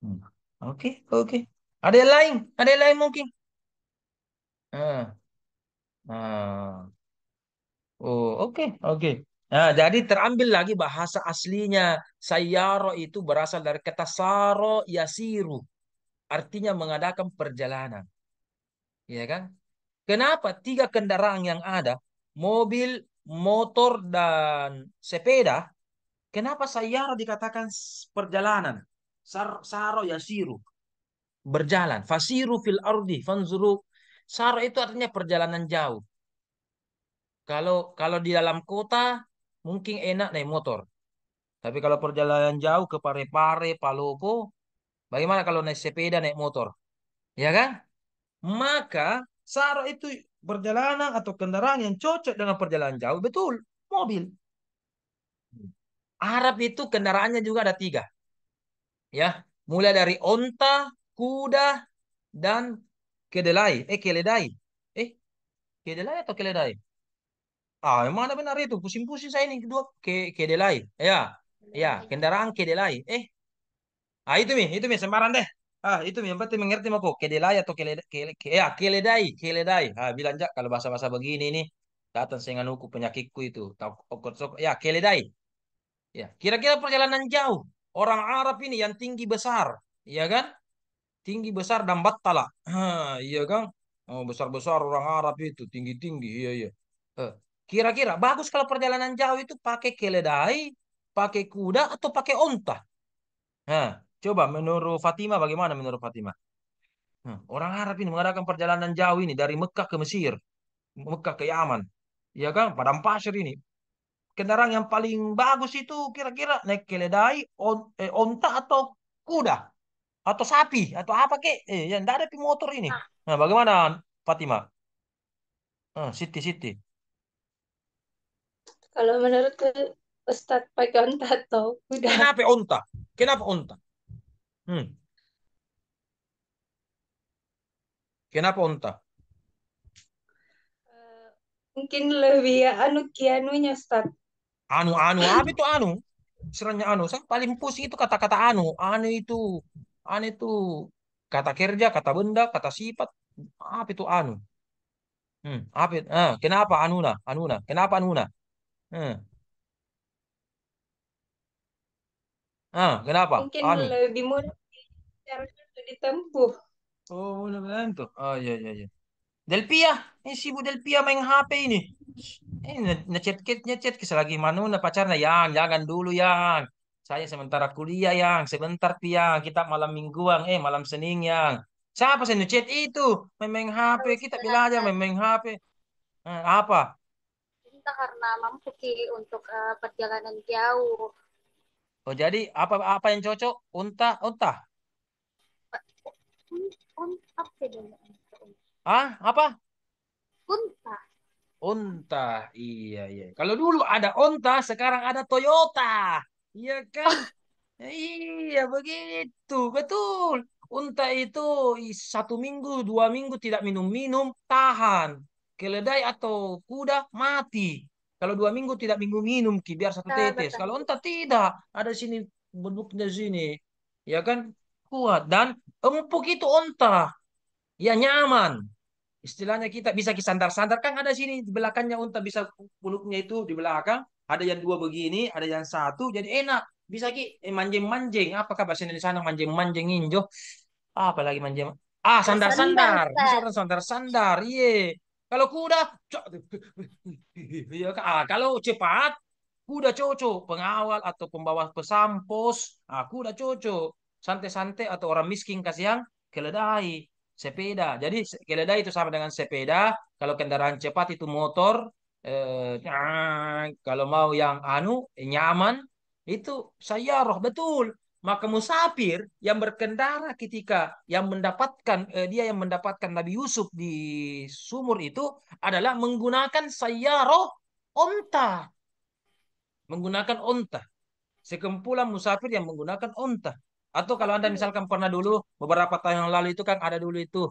Hmm. Oke. Ada yang lain? Ada yang lain mungkin? Ah, ah. Oh, oke. Nah, jadi terambil lagi bahasa aslinya. Sayyaro itu berasal dari kata saro yasiru. Artinya mengadakan perjalanan. Ya kan? Kenapa tiga kendaraan yang ada, mobil, motor, dan sepeda, kenapa sayyaro dikatakan perjalanan? Saro yasiru. Berjalan. Fasiru fil ardi. Fanzuru. Saro itu artinya perjalanan jauh. Kalau kalau di dalam kota mungkin enak naik motor. Tapi kalau perjalanan jauh ke Parepare, Palopo, bagaimana kalau naik sepeda, naik motor? Ya kan? Maka saro itu perjalanan atau kendaraan yang cocok dengan perjalanan jauh. Betul, mobil. Arab itu kendaraannya juga ada tiga. Ya, mulai dari onta, kuda, dan kedelai. Keledai. Eh, kedelai atau keledai? Yang mana benar itu? Pusing-pusing saya ini kedua kedelai. Ya, kendaraan kedelai. Itu mi sembarang deh. Itu mi yang penting mengerti mau kedelai atau keledai, keledai. Bilang jak kalau bahasa-bahasa begini nih. Datang saya nganuku penyakitku itu. Ya, keledai. Ya, kira-kira perjalanan jauh. Orang Arab ini yang tinggi besar, iya kan? Tinggi besar dan battala. Iya kan? Oh, besar-besar orang Arab itu, tinggi-tinggi. Iya, iya. Eh, Kira-kira bagus kalau perjalanan jauh itu pakai keledai, pakai kuda atau pakai onta? Nah, coba menurut Fatima bagaimana menurut Fatima? Orang Arab ini mengadakan perjalanan jauh ini dari Mekah ke Mesir, Mekah ke Yaman. Iya kan? Padang pasir ini. Kendaraan yang paling bagus itu kira-kira naik keledai, onta atau kuda atau sapi atau apa kek? Yang tidak ada motor ini. Nah, bagaimana Fatima? Siti Siti. Kalau menurut Ustadz pakai onta atau kuda? Kenapa onta? Kenapa onta? Hmm. Kenapa onta? Mungkin lebih anu kianunya Ustadz. Anu apa itu anu? Serangnya anu. Saya paling pusing itu kata-kata anu. Anu itu kata kerja, kata benda, kata sifat. Apa itu anu? Apa? Kenapa anuna? Anuna. Kenapa anuna? Hmm. Kenapa? Mungkin Anu. lebih mudah caranya untuk ditempuh. Oh, mudah-mudahan tuh. Oh, iya, iya, iya. Delpia, ini si Bu Delpia main HP ini. Ini ngechat selagi mana na pacarnya yang jangan dulu yang. Saya sementara kuliah yang sebentar yang kita malam mingguan malam Senin yang. Siapa sih ngechat itu? Main HP kita belajar Ustaz, main HP. Apa? kita karena mampu Ki untuk perjalanan jauh. Oh jadi apa apa yang cocok? Unta, unta. Apa sih? Apa? Unta. Onta, iya iya. Kalau dulu ada onta, sekarang ada Toyota, iya kan? Iya begitu, betul. Unta itu 1 minggu, 2 minggu tidak minum-minum, tahan. Keledai atau kuda mati. Kalau 2 minggu tidak minum-minum, biar satu tetes. Betul. Kalau unta tidak, ada sini bentuknya sini, ya kan? Kuat dan empuk itu unta, ya nyaman. Istilahnya kita bisa sandar-sandar kan ada sini di belakangnya unta bisa puluknya itu di belakang ada yang dua begini ada yang satu jadi enak bisa manjing-manjing apakah bahasa Indonesia manjing-manjing injo apa lagi manjing Bersandar, sandar-sandar bisa Ustaz. orang sandar-sandar iya kalau kuda iya kalau cepat kuda cocok pengawal atau pembawa pesampos kuda cocok santai-santai atau orang miskin kasih yang keledai sepeda. Jadi keledai itu sama dengan sepeda. Kalau kendaraan cepat itu motor. Kalau mau yang nyaman itu sayyarah betul. Maka musafir yang berkendara ketika dia yang mendapatkan Nabi Yusuf di sumur itu adalah menggunakan sayyarah onta, menggunakan onta. Sekumpulan musafir yang menggunakan onta. Atau kalau Anda misalkan pernah dulu beberapa tahun yang lalu itu kan ada dulu itu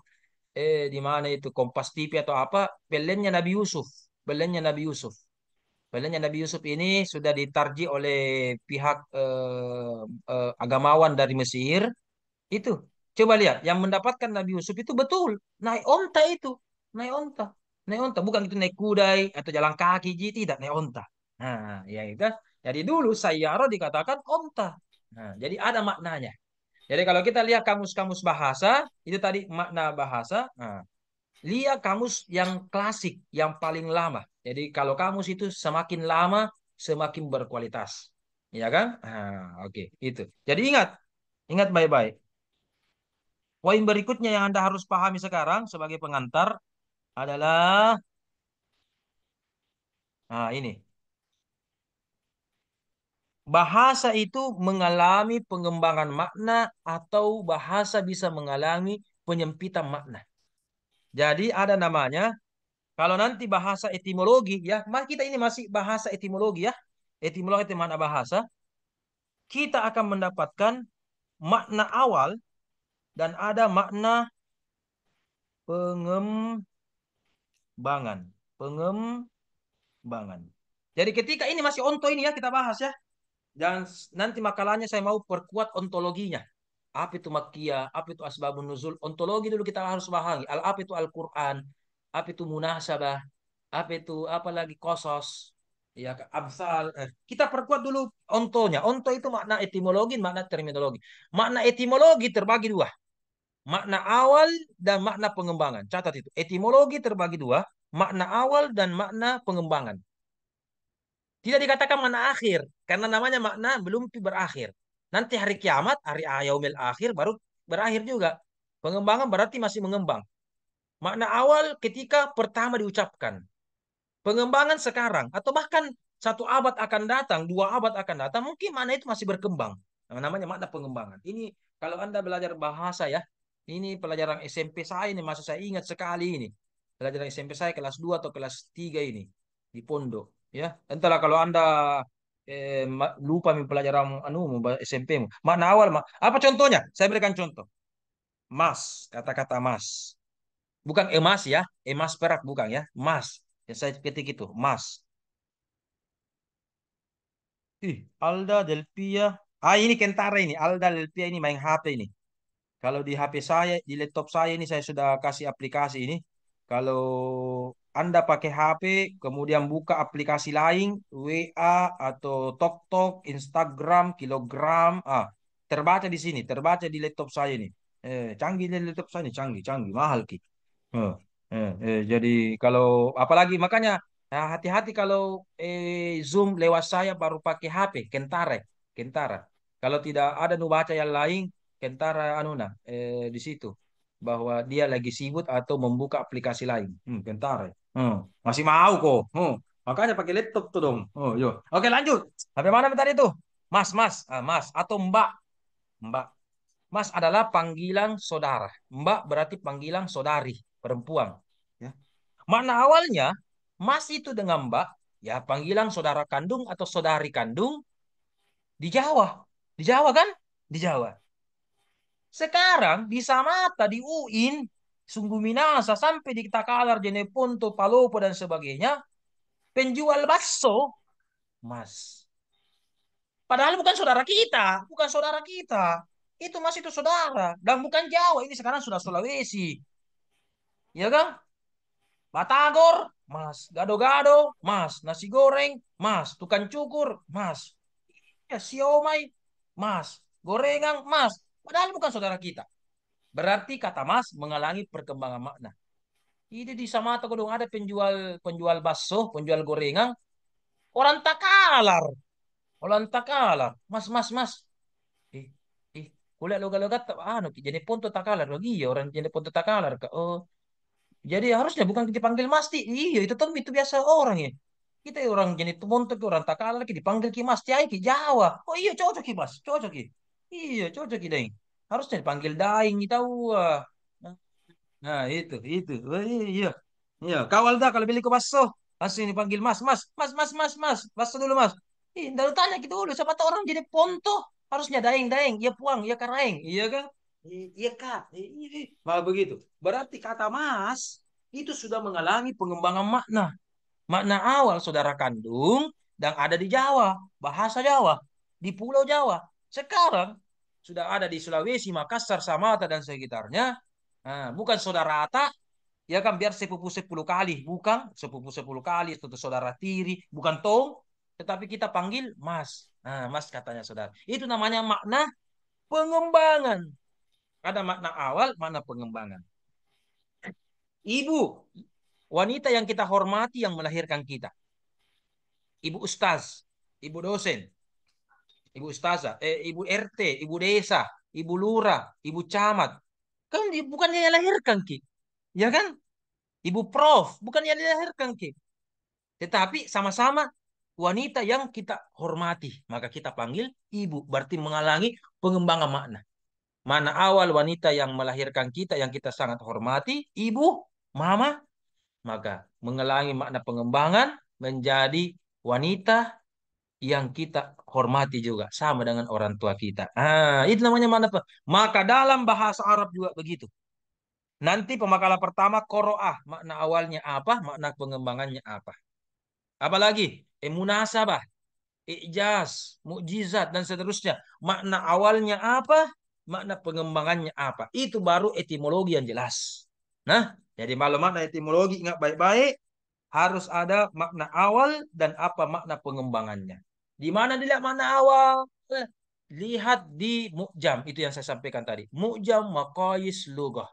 di mana itu Kompas TV atau apa belennya Nabi Yusuf, belennya Nabi Yusuf. Belennya Nabi Yusuf ini sudah ditarji oleh pihak agamawan dari Mesir. Itu coba lihat yang mendapatkan Nabi Yusuf itu betul naik onta itu, naik onta, naik onta bukan itu naik kudai atau jalan kaki tidak naik onta. Nah, ya itu. Jadi dulu sayyaro dikatakan onta. Nah, jadi ada maknanya. Jadi kalau kita lihat kamus-kamus bahasa, itu tadi makna bahasa. Nah, lihat kamus yang klasik, yang paling lama. Jadi kalau kamus itu semakin lama, semakin berkualitas. Ya kan? Oke, itu. Jadi ingat baik-baik. Poin berikutnya yang Anda harus pahami sekarang sebagai pengantar adalah ini. Bahasa itu mengalami pengembangan makna atau bahasa bisa mengalami penyempitan makna. Jadi ada namanya kalau nanti bahasa etimologi ya, kita ini masih bahasa etimologi ya. Etimologi itu mana bahasa? Kita akan mendapatkan makna awal dan ada makna pengembangan. Pengembangan. Jadi ketika ini masih onto ini ya kita bahas ya. Dan nanti makalahnya saya mau perkuat ontologinya. Apa itu makkiyah, apa itu asbabun nuzul. Ontologi dulu kita harus pahami. Apa itu Al-Quran, apa itu munasabah, apa itu, apalagi kosos, ya absal. Kita perkuat dulu ontonya. Onto itu makna etimologi, makna terminologi. Makna etimologi terbagi dua. Makna awal dan makna pengembangan. Catat itu. Etimologi terbagi dua. Makna awal dan makna pengembangan. Tidak dikatakan makna akhir. Karena namanya makna belum berakhir. Nanti hari kiamat, hari yaumil akhir baru berakhir juga. Pengembangan berarti masih mengembang. Makna awal ketika pertama diucapkan. Pengembangan sekarang. Atau bahkan 1 abad akan datang, 2 abad akan datang. Mungkin makna itu masih berkembang. Namanya makna pengembangan. Ini kalau Anda belajar bahasa ya. Ini pelajaran SMP saya ini. Masih saya ingat sekali ini. Pelajaran SMP saya kelas 2 atau kelas 3 ini. Di pondok. Ya, entahlah kalau Anda lupa pelajaran SMP mu. Makna awal, apa contohnya? Saya berikan contoh. Mas, kata-kata mas. Bukan emas ya, emas perak bukan ya, mas. Yang saya ketik itu, mas. Alda Delpia. Ini Kentara ini, Alda Delpia ini main HP ini. Kalau di HP saya, di laptop saya ini saya sudah kasih aplikasi ini. Kalau Anda pakai HP, kemudian buka aplikasi lain, WA atau TokTok, Instagram, Kilogram, terbaca di sini, terbaca di laptop saya ini. Canggih di laptop saya ini, canggih, canggih, mahal ki. Jadi kalau apalagi makanya hati-hati kalau Zoom lewat saya baru pakai HP, Kentara, Kentara. Kalau tidak ada nu baca yang lain, Kentara di situ bahwa dia lagi sibuk atau membuka aplikasi lain. Kentara. Masih mau kok. Makanya pakai laptop tuh dong. Yo. Oke, lanjut. Sampai mana tadi itu? Mas, Mas, Mas atau Mbak. Mbak. Mas adalah panggilan saudara. Mbak berarti panggilan saudari, perempuan. Ya. Makna awalnya, Mas itu dengan Mbak, ya panggilan saudara kandung atau saudari kandung di Jawa. Di Jawa kan? Di Jawa. Sekarang di Samata, di UIN, Sungguh Minasa, sampai di Takalar, Jeneponto, Palopo, dan sebagainya, penjual bakso, Mas. Padahal bukan saudara kita, bukan saudara kita. Itu Mas itu saudara. Dan bukan Jawa, ini sekarang sudah Sulawesi. Ya kan? Batagor, Mas. Gado-gado, Mas. Nasi goreng, Mas. Tukang cukur, Mas. Ya, siomay, Mas. Gorengan, Mas. Padahal bukan saudara kita. Berarti kata Mas mengalami perkembangan makna. Ini di Samata Kodong ada penjual penjual bakso, penjual gorengan, orang Takalar. Orang Takalar. Mas, Mas, Mas. Eh, kuliah logat-logat jadi ponto Takalar lagi ya orang jadi ponto Takalar. Oh, jadi harusnya bukan dipanggil Masti. Iya, itu biasa orang ya. Kita orang jenis Tumonto ke orang Takala lagi dipanggil Ki Mas Cai Ki Jawa. Oh iya cocok Ki Mas, cocok Ki. Iya cocok Ki Daing. Harusnya dipanggil Daing tahu. Nah itu. Oh, iya. Iya, kawal dah kalau beli ke bakso. Langsung dipanggil Mas, Mas, Mas, Mas, Mas, Mas. Bakso dulu Mas. Ih, ndak tanya gitu dulu. Siapa tahu orang jadi ponto. Harusnya Daing, Daing. Iya puang, iya karaeng. Iya kan? Iya Kak. Iya. Malah begitu. Berarti kata Mas itu sudah mengalami pengembangan makna. Makna awal saudara kandung dan ada di Jawa, bahasa Jawa, di Pulau Jawa. Sekarang sudah ada di Sulawesi, Makassar, Samata dan sekitarnya. Nah, bukan saudara Ata, ya kan biar sepupu 10 kali, bukan sepupu 10 kali, itu saudara tiri, bukan tong, tetapi kita panggil Mas. Nah, Mas katanya saudara. Itu namanya makna pengembangan. Ada makna awal, makna pengembangan. Ibu, wanita yang kita hormati yang melahirkan kita. Ibu ustaz, ibu dosen, ibu ustazah, ibu RT, ibu desa, ibu lurah, ibu camat. Kan bukan dia yang lahirkan, Ki. Ya kan? Ibu prof, bukan yang dilahirkan, Ki. Tetapi sama-sama wanita yang kita hormati. Maka kita panggil ibu. Berarti mengalami pengembangan makna. Mana awal wanita yang melahirkan kita, yang kita sangat hormati, ibu, mama, maka mengalami makna pengembangan menjadi wanita yang kita hormati juga sama dengan orang tua kita. Itu namanya mana apa? Maka dalam bahasa Arab juga begitu. Nanti pemakalan pertama koroah, makna awalnya apa, makna pengembangannya apa. Apalagi munasabah, ijaz, mukjizat dan seterusnya. Makna awalnya apa, makna pengembangannya apa. Itu baru etimologi yang jelas. Nah, jadi malam makna etimologi ingat baik-baik. harus ada makna awal dan apa makna pengembangannya. Di mana dilihat makna awal? Lihat di mu'jam, itu yang saya sampaikan tadi. Mu'jam maqayis lughah.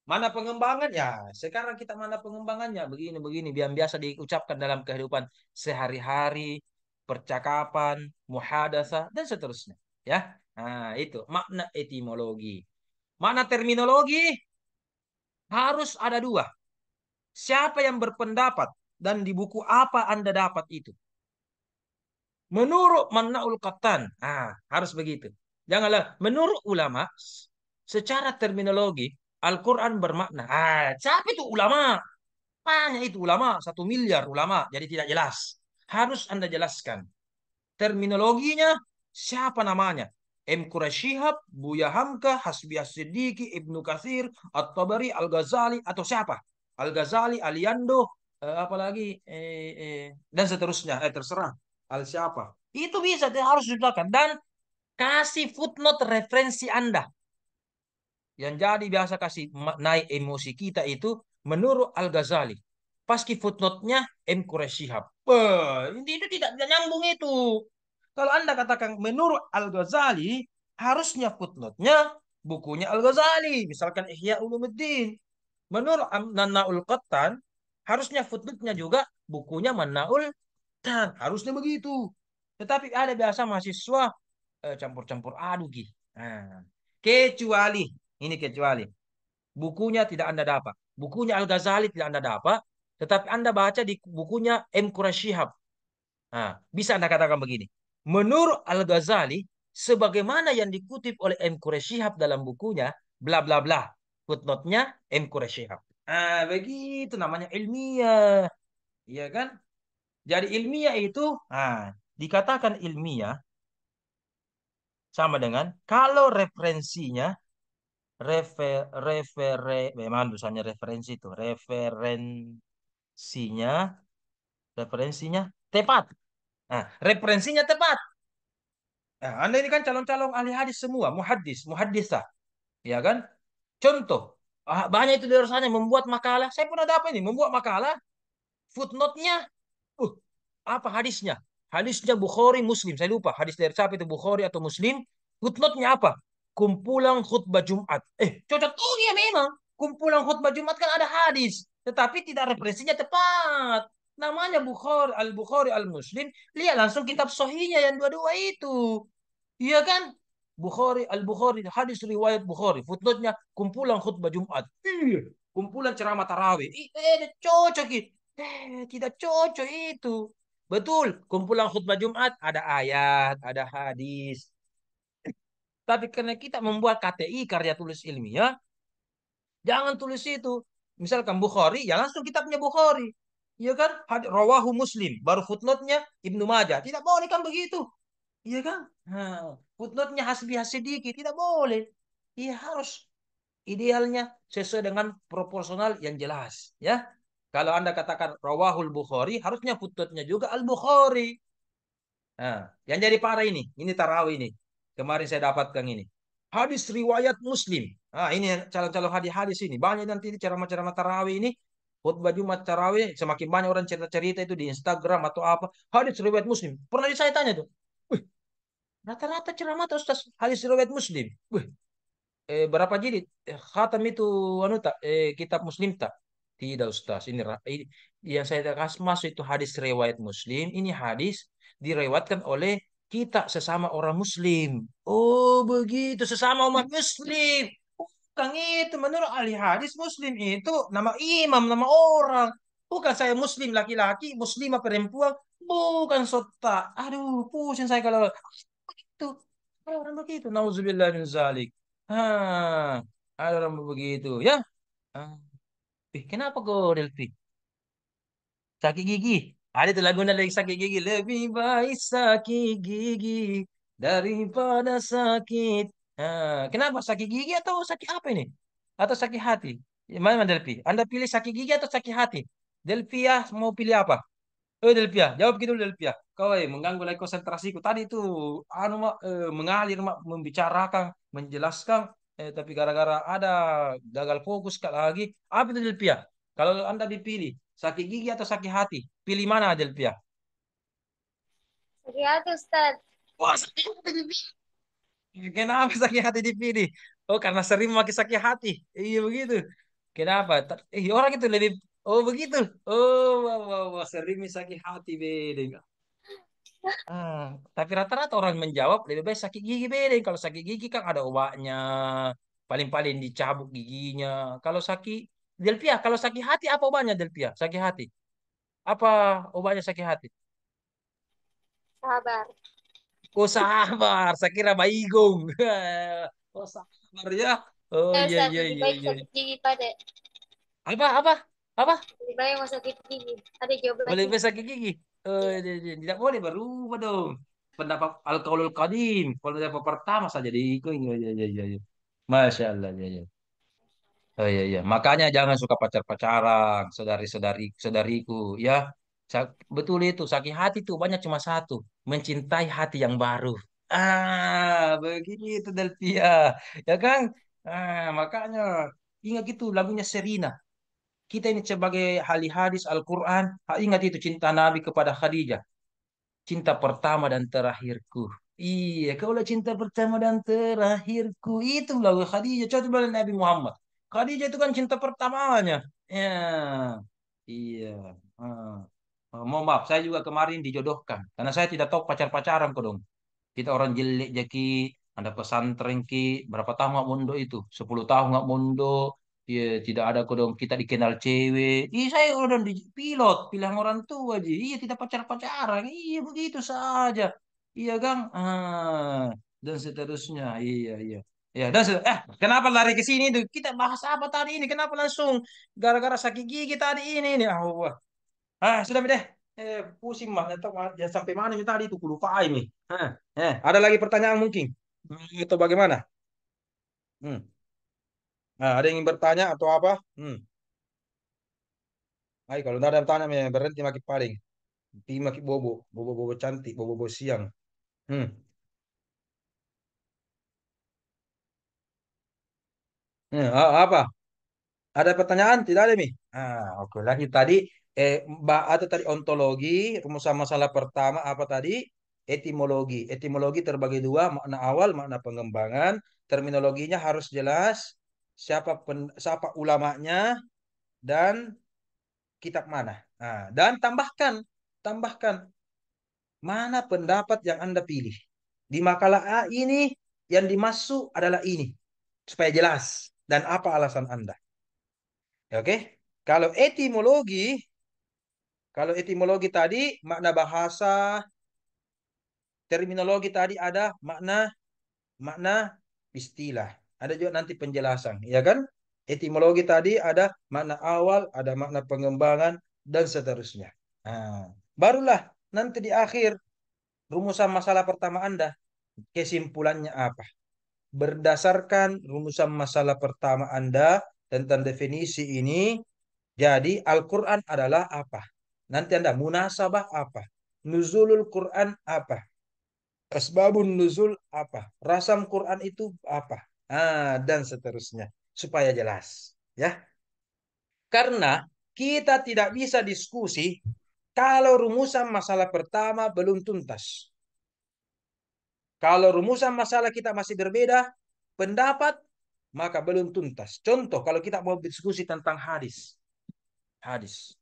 Mana pengembangan? Ya, sekarang kita mana pengembangannya? Begini-begini, biar biasa diucapkan dalam kehidupan sehari-hari, percakapan, muhadatsah, dan seterusnya. Ya, nah itu makna etimologi. Makna terminologi harus ada dua. Siapa yang berpendapat dan di buku apa Anda dapat itu? Menurut Mannaul Qattan, harus begitu. Janganlah menurut ulama secara terminologi Al-Quran bermakna. Siapa itu ulama? Mana itu ulama? 1 miliar ulama. Jadi tidak jelas. Harus Anda jelaskan. Terminologinya siapa namanya? M. Quraisyihab, Buya Hamka, Hasbi As-Siddiqi, Ibnu Katsir, At-Tabari, Al-Ghazali, atau siapa? Al-Ghazali, Aliando, apalagi dan seterusnya. Terserah. Al siapa? Itu bisa, harus dijelaskan. Dan kasih footnote referensi Anda. Yang jadi biasa kasih naik emosi kita itu menurut Al-Ghazali. Paski footnote-nya M. Quraisyihab. Itu tidak nyambung itu. Kalau Anda katakan menurut Al-Ghazali, harusnya footnote-nya bukunya Al-Ghazali. Misalkan Ihya Ulumuddin. Menurut Mannaul Qattan, harusnya footnote-nya juga bukunya Mannaul Qattan. Harusnya begitu. Tetapi ada biasa mahasiswa campur-campur aduk. Nah, kecuali, ini kecuali. Bukunya tidak Anda dapat. Bukunya Al-Ghazali tidak Anda dapat. Tetapi Anda baca di bukunya M. Quraisyihab. Nah, bisa Anda katakan begini. Menurut Al-Ghazali, sebagaimana yang dikutip oleh M. Quraisyihab dalam bukunya, bla bla bla. Footnote-nya M. Quraisyihab. Begitu namanya ilmiah. Iya kan? Jadi ilmiah itu, dikatakan ilmiah sama dengan kalau referensinya memang tulisannya referensi itu referensinya tepat. Nah, referensinya tepat. Nah, Anda ini kan calon-calon ahli hadis semua, muhaddisah, ya kan? Contoh, banyak itu di luar sana membuat makalah. Saya pernah dapat ini membuat makalah, footnote-nya, apa hadisnya? Hadisnya Bukhari, Muslim. Saya lupa hadis dari siapa itu, Bukhari atau Muslim. Footnote-nya apa? Kumpulan khutbah Jumat. Cocok. Oh iya memang. Kumpulan khutbah Jumat kan ada hadis. Tetapi tidak referensinya tepat. Namanya Bukhari, Al-Muslim. Lihat langsung kitab sahihnya yang dua-dua itu. Iya kan? Al-Bukhari, hadis riwayat Bukhari. Footnote-nya kumpulan khutbah Jumat. Iya. Kumpulan ceramah tarawih. Cocok itu. Tidak cocok itu. Betul, kumpulan khutbah Jumat ada ayat, ada hadis. Tapi karena kita membuat KTI, karya tulis ilmiah, jangan tulis itu. Misalkan Bukhari, ya langsung kitabnya Bukhari. Iya kan? Rawahu Muslim, baru footnote-nya Ibnu Majah. Tidak boleh kan begitu. Iya kan? Footnote-nya Hasbi As-Siddiqi, tidak boleh. Iya harus idealnya sesuai dengan proporsional yang jelas, ya. Kalau Anda katakan Rawahul Bukhari, harusnya footnote-nya juga Al-Bukhari. Nah, yang jadi parah ini tarawih ini. Kemarin saya dapatkan ini. Hadis riwayat Muslim. Ini calon-calon hadis-hadis ini. Banyak nanti ceramah-ceramah tarawih ini. Khutbah Jumat tarawih. Semakin banyak orang cerita-cerita itu di Instagram atau apa. Hadis riwayat Muslim. Pernah saya tanya tuh. Wih, rata-rata ceramah atau Ustaz hadis riwayat Muslim. Wih, berapa jilid? Khatam itu anu tak? Kitab Muslim tak? Tidak Ustaz. Ini yang saya kasih masuk itu hadis riwayat Muslim. Ini hadis direwatkan oleh kita sesama orang Muslim. Oh begitu, sesama umat Muslim. Bukan itu, menurut ahli hadis Muslim itu nama imam, nama orang. Bukan saya Muslim laki-laki, Muslimah perempuan. Bukan sota. Aduh, pusing saya kalau itu. Orang begitu. Nauzubillah min zalik. Ada orang begitu ya. Ah. Kenapa kau Delphi? Sakit gigi. Ada tuh lagunya lagi sakit gigi. Lebih baik sakit gigi daripada sakit. Kenapa sakit gigi atau sakit apa ini? Atau sakit hati? Mana Delphi? Anda pilih sakit gigi atau sakit hati? Delphi ya mau pilih apa? Delpia, jawab gitu Delpia. Kau mengganggu lagi konsentrasiku. Tadi itu mengalir membicarakan, menjelaskan, tapi gara-gara ada gagal fokus sekali lagi. Apa itu Delpia? Kalau Anda dipilih Sakit gigi atau sakit hati? Pilih mana Delpia? Sakit hati Ustaz. Wah, sakit hati dipilih. Kenapa sakit hati dipilih? Oh, karena sering memakai sakit hati. Iya begitu. Kenapa? Orang itu lebih. Oh begitu. Oh, wah, wah, wah. Sering sakit hati beda. Tapi rata-rata orang menjawab lebih baik sakit gigi beda. Kalau sakit gigi kan ada obatnya. Paling-paling dicabut giginya. Kalau sakit Delpia, kalau sakit hati apa obatnya Delpia? Sakit hati. Apa obatnya sakit hati? Sabar. Oh sabar, saya kira Baigong. Oh sabar ya. Oh Ya iya Ustaz, iya lebih iya baik iya. sakit gigi pada. Apa apa apa? Lebih baik mau sakit gigi. Ada Boleh jawabannya. sakit gigi? Oh Iya. iya, iya. Tidak boleh berubah dong. Pendapat Al-Qaulul Qadim. Kalau pendapat pertama saja diikut. Iya iya iya iya. Iya. Masya Allah iya iya. Oh iya iya. Makanya jangan suka pacar-pacaran, saudariku ya. Betul itu, sakit hati itu banyak cuma satu, mencintai hati yang baru. Begitu Delpia. Ya kan? Makanya ingat itu lagunya Serina. Kita ini sebagai ahli hadis Al-Quran, ingat itu cinta Nabi kepada Khadijah. Cinta pertama dan terakhirku. Iya, kaulah cinta pertama dan terakhirku. Itu lagu Khadijah. Coba dari Nabi Muhammad. Khadijah itu kan cinta pertamanya. Ya, iya. Ah. Mohon maaf, saya juga kemarin dijodohkan. Karena saya tidak tahu pacar-pacaran kok dong. Kita orang jelek jaki, ada pesantren ki, berapa tahun nggak mondok itu? 10 tahun nggak mondok. Iya, tidak ada kodong kita dikenal cewek. Iya, saya orang di pilot, pilihan orang tua aja. Iya, tidak pacar-pacaran. Iya, begitu saja. Iya, Kang. Dan seterusnya. Iya, iya. Ya, kenapa lari ke sini tuh? Kita bahas apa tadi ini? Kenapa langsung gara-gara sakit gigi tadi ini? Wah. Sudah deh. Pusing mah. Nggak tahu ya, sampai mana ini tadi itu? Lupa ini. Ada lagi pertanyaan mungkin? Atau bagaimana? Hmm. Ada yang ingin bertanya atau apa? Ayo, kalau tidak ada yang tanya, berhenti makin paling. Pi makin bobo. Bobo-bobo cantik. Bobo-bobo siang. Hmm. Apa? Ada pertanyaan? Tidak ada, Mi? Oke. Lagi tadi, atau tadi ontologi, rumusan masalah pertama apa tadi? Etimologi. Etimologi terbagi dua, makna awal, makna pengembangan. Terminologinya harus jelas. Siapa ulamanya dan kitab mana. Dan tambahkan mana pendapat yang Anda pilih. Di makalah A ini yang dimaksud adalah ini supaya jelas dan apa alasan Anda. Ya, oke. Kalau etimologi, kalau etimologi tadi makna bahasa, terminologi tadi ada makna makna istilah. Ada juga nanti penjelasan, ya kan? Etimologi tadi ada makna awal, ada makna pengembangan dan seterusnya. Barulah nanti di akhir rumusan masalah pertama Anda, kesimpulannya apa? Berdasarkan rumusan masalah pertama Anda tentang definisi ini, jadi Al-Quran adalah apa? Nanti Anda munasabah apa? Nuzulul Quran apa? Asbabun nuzul apa? Rasam Quran itu apa? Dan seterusnya. Supaya jelas. Ya. Karena kita tidak bisa diskusi kalau rumusan masalah pertama belum tuntas. Kalau rumusan masalah kita masih berbeda pendapat, maka belum tuntas. Contoh, kalau kita mau diskusi tentang hadis. Hadis.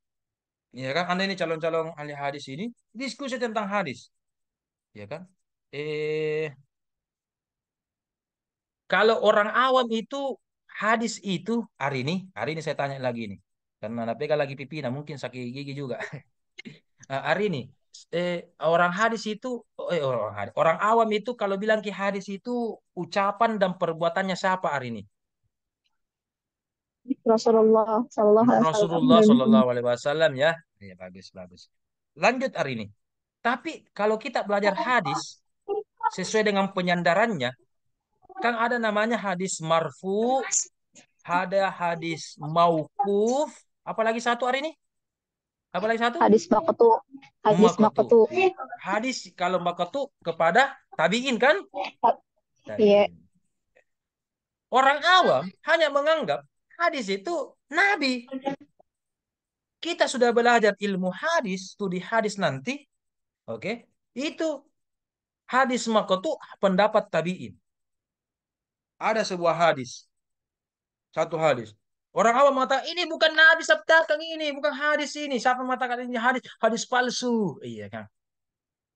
Ya kan, Anda ini calon-calon ahli hadis ini, diskusi tentang hadis. Ya kan? Kalau orang awam itu, hadis itu, hari ini saya tanya lagi nih. Karena Napeka lagi pipina, mungkin sakit gigi juga. Hari ini, orang hadis itu, orang awam itu kalau bilang ki hadis itu ucapan dan perbuatannya siapa hari ini? Rasulullah Sallallahu Alaihi Rasulullah Wasallam. Shallallahu Alaihi Wasallam ya. Ya bagus bagus. Lanjut hari ini. Tapi kalau kita belajar hadis sesuai dengan penyandarannya, kan ada namanya hadis marfu, ada hadis maukuf, apalagi satu hari ini? Apalagi satu? Hadis maqtu, hadis Maqtu. maqtu. Hadis kalau maqtu kepada tabiin kan? Iya, Tabiin. Orang awam hanya menganggap hadis itu nabi. Kita sudah belajar ilmu hadis, studi hadis nanti, oke? Itu hadis maqtu pendapat tabi'in. Ada sebuah hadis, satu hadis. Orang awam mengatakan ini bukan Nabi sabdakan ini, bukan hadis ini. Siapa mengatakan ini hadis? Hadis palsu. Iya kan?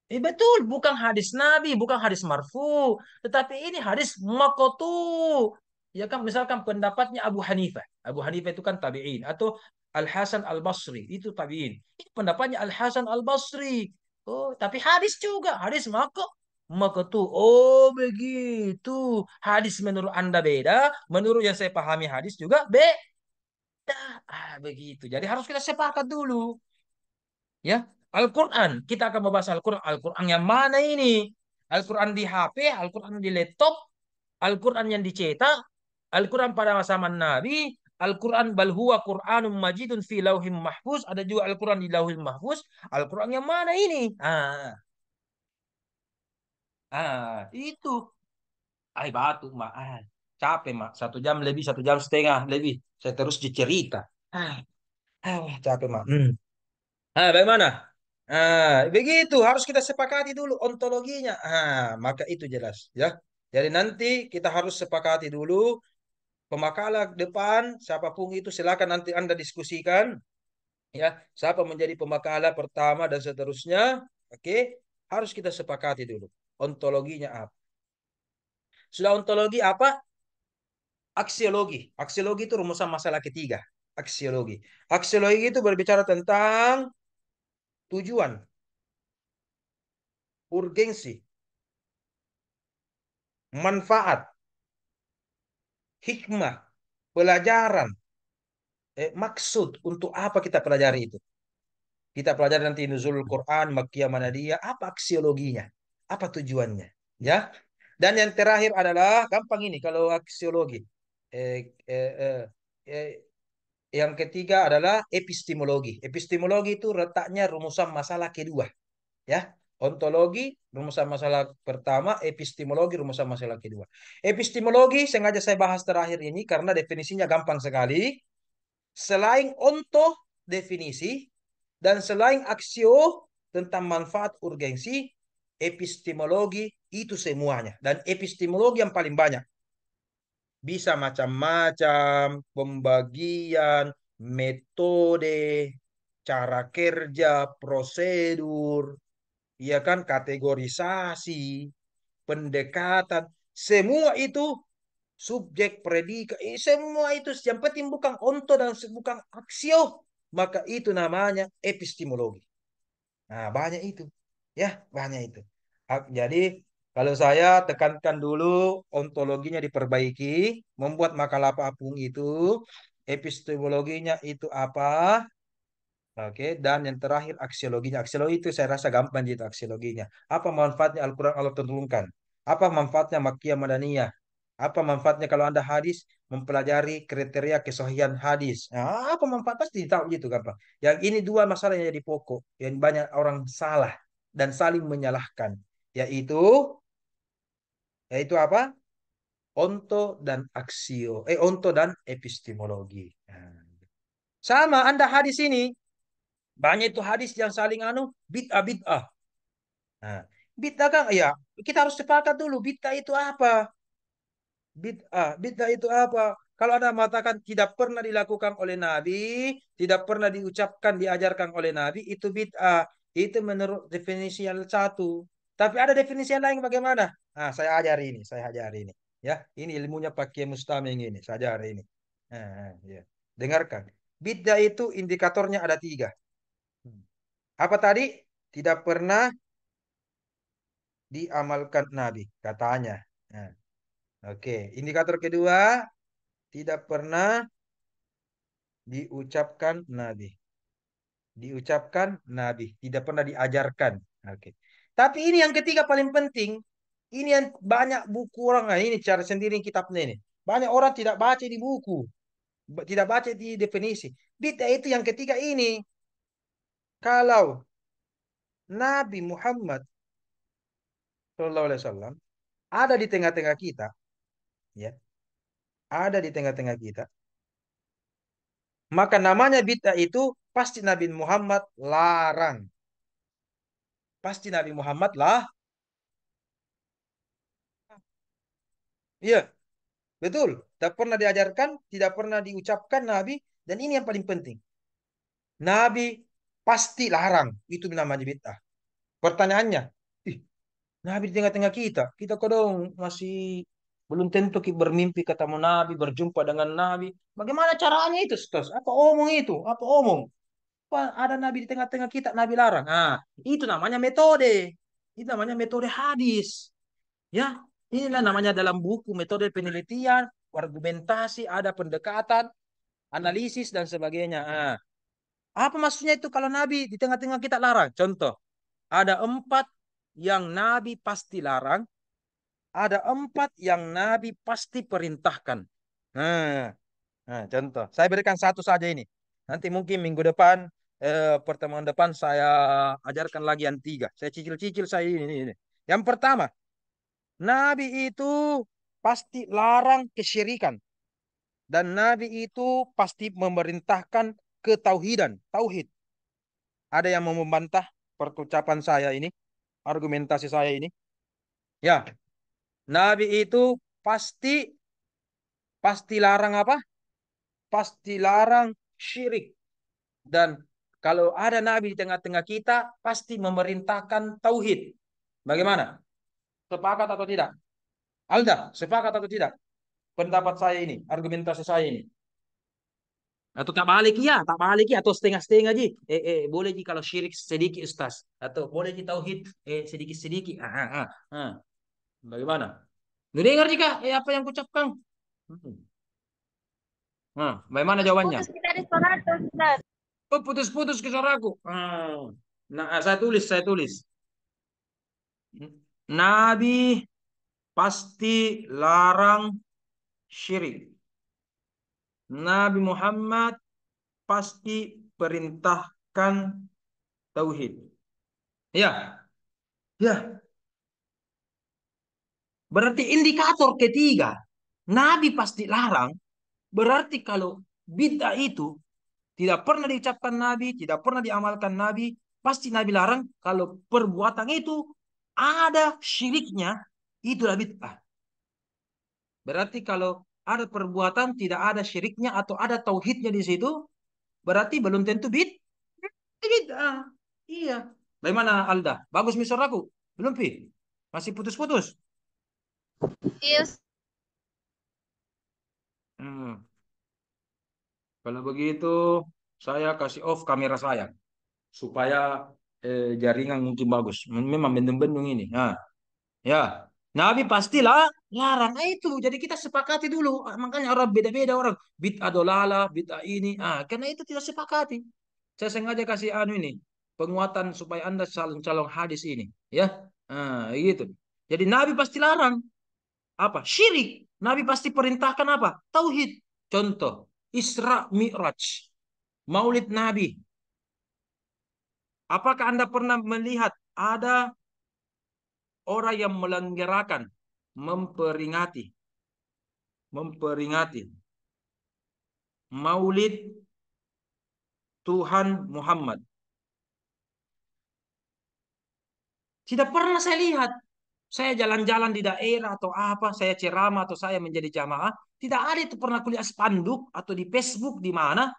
Betul, bukan hadis Nabi, bukan hadis marfu, tetapi ini hadis maqtu. Ya kan, misalkan pendapatnya Abu Hanifah. Abu Hanifah itu kan tabi'in atau Al Hasan Al Basri itu tabi'in. Ini pendapatnya Al Hasan Al Basri. Oh, tapi hadis juga, hadis maqtu. Oh, begitu. Hadis menurut Anda beda, menurut yang saya pahami hadis juga beda. Begitu. Jadi harus kita sepakat dulu. Ya, Al-Quran. Kita akan membahas Al-Quran. Al-Quran yang mana ini? Al-Quran di HP, Al-Quran di laptop, Al-Quran yang dicetak, Al-Quran pada zaman Nabi, Al-Quran bal huwa Qur'anun majidun fi lauhim mahfuz, ada juga Al-Quran di lauhil mahfuz. Al-Quran yang mana ini? Itu. Batu, Mak. Capek, Mak. 1 jam lebih, 1,5 jam lebih. Saya terus cerita. Capek, Mak. Bagaimana? Begitu harus kita sepakati dulu ontologinya. Maka itu jelas ya. Jadi nanti kita harus sepakati dulu pemakalah depan siapapun itu silakan nanti Anda diskusikan ya. Siapa menjadi pemakalah pertama dan seterusnya. Oke, harus kita sepakati dulu ontologinya apa. Sudah ontologi apa? Aksiologi. Aksiologi itu rumusan masalah ketiga. Aksiologi. Aksiologi itu berbicara tentang tujuan, urgensi, manfaat, hikmah, pelajaran, maksud untuk apa kita pelajari itu. Kita pelajari nanti nuzulul Quran, Makkiyah, Madinah, apa aksiologinya, apa tujuannya, ya. Dan yang terakhir adalah gampang ini kalau aksiologi. Eh, eh, eh, eh, yang ketiga adalah epistemologi. Epistemologi itu letaknya rumusan masalah kedua, ya. Ontologi rumusan masalah pertama, epistemologi rumusan masalah kedua. Epistemologi sengaja saya bahas terakhir ini karena definisinya gampang sekali. Selain onto definisi dan selain aksio tentang manfaat urgensi, epistemologi itu semuanya dan epistemologi yang paling banyak. Bisa macam-macam, pembagian, metode, cara kerja, prosedur, ya kan, kategorisasi, pendekatan, semua itu subjek, predikat, semua itu yang penting bukan onto dan bukan aksio, maka itu namanya epistemologi. Nah, banyak itu. Ya, banyak itu. Jadi, kalau saya tekankan dulu ontologinya diperbaiki, membuat makalah apapun itu, epistemologinya itu apa? Oke, dan yang terakhir aksiologinya. Aksiologi itu saya rasa gampang gitu aksiologinya. Apa manfaatnya Al-Quran Allah turunkan? Apa manfaatnya Makkiyah Madaniyah? Apa manfaatnya kalau Anda hadis mempelajari kriteria kesahihan hadis? Nah, apa manfaat pasti tahu gitu gampang. Yang ini dua masalah yang jadi pokok yang banyak orang salah dan saling menyalahkan, yaitu yaitu apa? Onto dan onto dan epistemologi. Nah, sama Anda hadis ini banyak itu hadis yang saling bid'ah bid'ah. Nah, bid'ah kan ya kita harus sepakat dulu bid'ah itu apa? Bid'ah itu apa? Kalau ada mengatakan tidak pernah dilakukan oleh Nabi, tidak pernah diucapkan, diajarkan oleh Nabi, itu bid'ah. Itu menurut definisi yang satu. Tapi ada definisi yang lain bagaimana? Saya ajari ini, saya ajari ini. Ya, ini ilmunya pakai mustaming ini, saya ajari ini. Ya. Dengarkan. Bid'ah itu indikatornya ada 3. Apa tadi? Tidak pernah diamalkan Nabi, katanya. Nah, oke. Indikator kedua, tidak pernah diucapkan Nabi. Diucapkan Nabi. Tidak pernah diajarkan. Oke. Tapi ini yang ketiga paling penting. Ini yang banyak buku orang. Nah, ini cara sendiri kitabnya ini. Banyak orang tidak baca di buku. Tidak baca di definisi. Bid'ah itu yang ketiga ini. Kalau Nabi Muhammad SAW ada di tengah-tengah kita, ya, ada di tengah-tengah kita, Maka namanya bid'ah itu pasti Nabi Muhammad larang. Pasti Nabi Muhammad lah. Iya, betul. Tak pernah diajarkan, tidak pernah diucapkan Nabi. Dan ini yang paling penting. Nabi pasti larang. Itu namanya bid'ah. Pertanyaannya, ih, Nabi di tengah-tengah kita. Kita kadang masih belum tentu kita bermimpi ketemu Nabi, berjumpa dengan Nabi. Bagaimana caranya itu, Stos? Apa omong itu? Apa omong? Wah, ada Nabi di tengah-tengah kita, Nabi larang. Ah, itu namanya metode. Itu namanya metode hadis. Ya, inilah namanya dalam buku metode penelitian, argumentasi, ada pendekatan, analisis dan sebagainya. Ah, apa maksudnya itu kalau Nabi di tengah-tengah kita larang? Contoh, ada 4 yang Nabi pasti larang, ada 4 yang Nabi pasti perintahkan. Nah, nah, contoh, saya berikan satu saja ini. Nanti mungkin minggu depan, pertemuan depan saya ajarkan lagi yang 3. Saya cicil-cicil saya ini. Yang pertama, Nabi itu pasti larang kesyirikan. Dan Nabi itu pasti memerintahkan ketauhidan. Tauhid. Ada yang mau membantah perucapan saya ini, argumentasi saya ini? Ya, Nabi itu pasti pasti larang apa? Pasti larang syirik. Dan kalau ada Nabi di tengah-tengah kita, pasti memerintahkan tauhid. Bagaimana? Sepakat atau tidak? Alda, sepakat atau tidak? Pendapat saya ini, argumentasi saya ini. Atau tak balik ya, tak balik ya, atau setengah-setengah ji. Boleh ji kalau syirik sedikit Ustaz. Atau boleh ji tauhid sedikit-sedikit. Bagaimana? Lu dengar jika apa yang kucapkan? Bagaimana jawabannya? Putus kita di suara tuh, Ustaz. Oh, putus-putus ke suaraku. Nah, saya tulis, saya tulis. Nabi pasti larang syirik. Nabi Muhammad pasti perintahkan tauhid. Ya, ya. Berarti indikator ketiga, Nabi pasti larang. Berarti kalau bid'ah itu tidak pernah diucapkan Nabi, tidak pernah diamalkan Nabi, pasti Nabi larang. Kalau perbuatan itu ada syiriknya, itulah bid'ah. Berarti kalau ada perbuatan tidak ada syiriknya atau ada tauhidnya di situ, berarti belum tentu bid'ah. Iya. Bagaimana Alda? Bagus misal aku? Belum, Pi? Masih putus-putus? Iya, Hmm. Kalau begitu, saya kasih off kamera saya supaya jaringan mungkin bagus. Memang bendung-bendung ini. Nah, ya, Nabi pastilah larang. Itu. Jadi kita sepakati dulu. Makanya orang beda-beda orang. Bid'ah dolala, bid'ah ini. Karena itu tidak sepakati. Saya sengaja kasih anu ini penguatan supaya Anda calon-calon hadis ini, ya. Gitu. Jadi Nabi pasti larang apa? Syirik. Nabi pasti perintahkan apa? Tauhid. Contoh, Isra Mi'raj, Maulid Nabi. Apakah Anda pernah melihat ada orang yang melenggarakan, memperingati, memperingati Maulid Tuhan Muhammad? Tidak pernah saya lihat. Saya jalan-jalan di daerah atau apa, saya ceramah atau saya menjadi jamaah, tidak ada itu pernah kuliah spanduk atau di Facebook di mana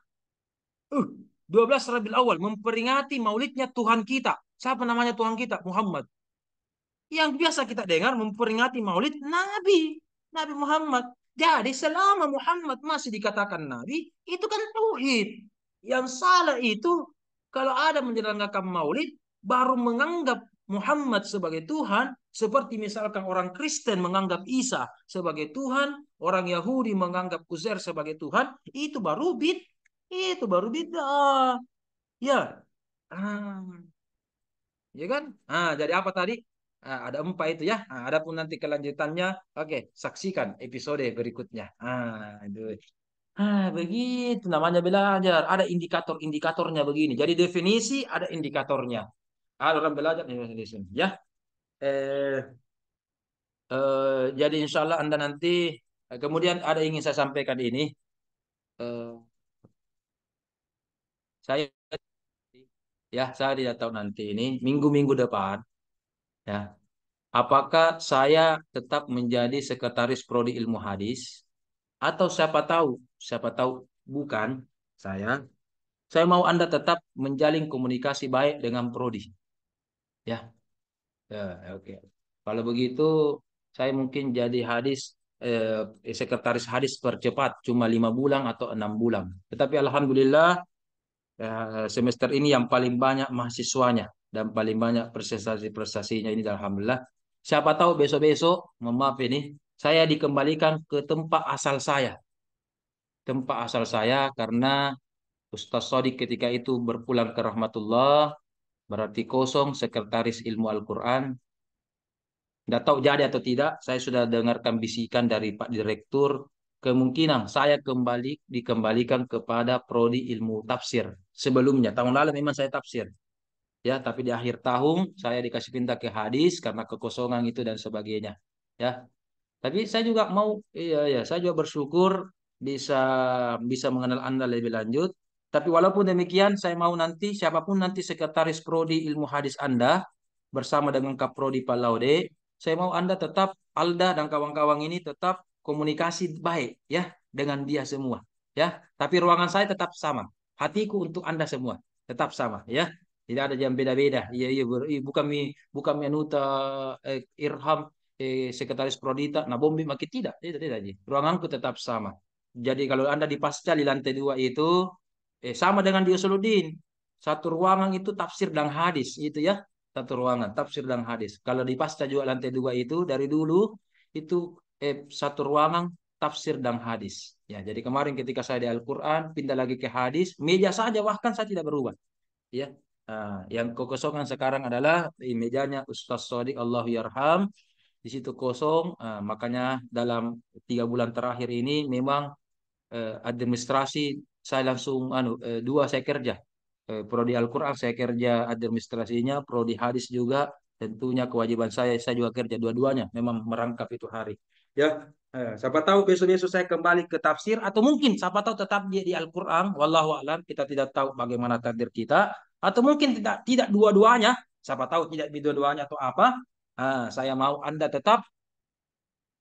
12 Rabiul Awal memperingati maulidnya Tuhan kita. Siapa namanya Tuhan kita? Muhammad. Yang biasa kita dengar memperingati maulid Nabi. Nabi Muhammad. Jadi selama Muhammad masih dikatakan Nabi, itu kan tauhid. Yang salah itu kalau ada menyelenggarakan maulid, baru menganggap Muhammad sebagai Tuhan, seperti misalkan orang Kristen menganggap Isa sebagai Tuhan, orang Yahudi menganggap Uzair sebagai Tuhan, itu baru bid'ah. Ya. Ah. Ya kan? Jadi apa tadi? Ada 4 itu ya. Adapun nanti kelanjutannya, oke, saksikan episode berikutnya. Itu. Begitu namanya belajar. Ada indikator-indikatornya begini. Jadi definisi ada indikatornya. Ada orang belajar di sini. Ya. Eh, jadi insya Allah Anda nanti kemudian ada yang ingin saya sampaikan ini. Eh, Saya saya tidak tahu nanti ini minggu-minggu depan ya. Apakah saya tetap menjadi sekretaris prodi ilmu hadis atau siapa tahu bukan saya. Saya mau Anda tetap menjalin komunikasi baik dengan prodi. Ya, ya, oke. Kalau begitu, saya mungkin jadi sekretaris hadis percepat, cuma 5 bulan atau 6 bulan. Tetapi alhamdulillah semester ini yang paling banyak mahasiswanya dan paling banyak prestasi-prestasinya ini alhamdulillah. Siapa tahu besok-besok, mohon maaf ini, saya dikembalikan ke tempat asal saya karena Ustaz Sodik ketika itu berpulang ke rahmatullah, berarti kosong sekretaris ilmu Al-Quran. Tidak tahu jadi atau tidak, saya sudah dengarkan bisikan dari Pak Direktur, kemungkinan saya dikembalikan kepada prodi ilmu tafsir. Sebelumnya, tahun lalu memang saya tafsir. Ya, tapi di akhir tahun saya dikasih pindah ke hadis karena kekosongan itu dan sebagainya. Ya, tapi saya juga mau, saya juga bersyukur bisa bisa mengenal Anda lebih lanjut. Tapi walaupun demikian, saya mau nanti siapapun nanti sekretaris prodi ilmu hadis Anda bersama dengan Kaprodi Pak Laude, saya mau Anda tetap Alda dan kawan-kawan ini tetap komunikasi baik ya dengan dia semua ya. Tapi ruangan saya tetap sama. Hatiku untuk Anda semua tetap sama ya. Tidak ada yang beda-beda. Iya iya bukan menuta Irham sekretaris Prodita, nah bombi makin tidak, Ji. Ruanganku tetap sama. Jadi kalau Anda di Pasca di lantai 2 itu sama dengan di Usuluddin. Satu ruangan itu tafsir dan hadis itu ya. Satu ruangan tafsir dan hadis. Kalau di Pasca juga lantai 2 itu dari dulu itu satu ruangan tafsir dan hadis. Ya, jadi kemarin ketika saya di Al-Qur'an pindah lagi ke hadis, meja saja bahkan saya tidak berubah. Ya. Nah, yang kekosongan sekarang adalah mejanya Ustaz Sodik Allah yarham di situ kosong. Makanya dalam 3 bulan terakhir ini memang administrasi saya langsung dua saya kerja. Prodi Al-Quran saya kerja administrasinya, prodi hadis juga tentunya kewajiban saya juga kerja dua-duanya. Memang merangkap itu hari. Ya, siapa tahu besok-besok saya kembali ke tafsir atau mungkin siapa tahu tetap dia di Al-Quran. Wallahu a'lam, kita tidak tahu bagaimana takdir kita atau mungkin tidak dua-duanya. Siapa tahu tidak dua-duanya atau apa. Saya mau Anda tetap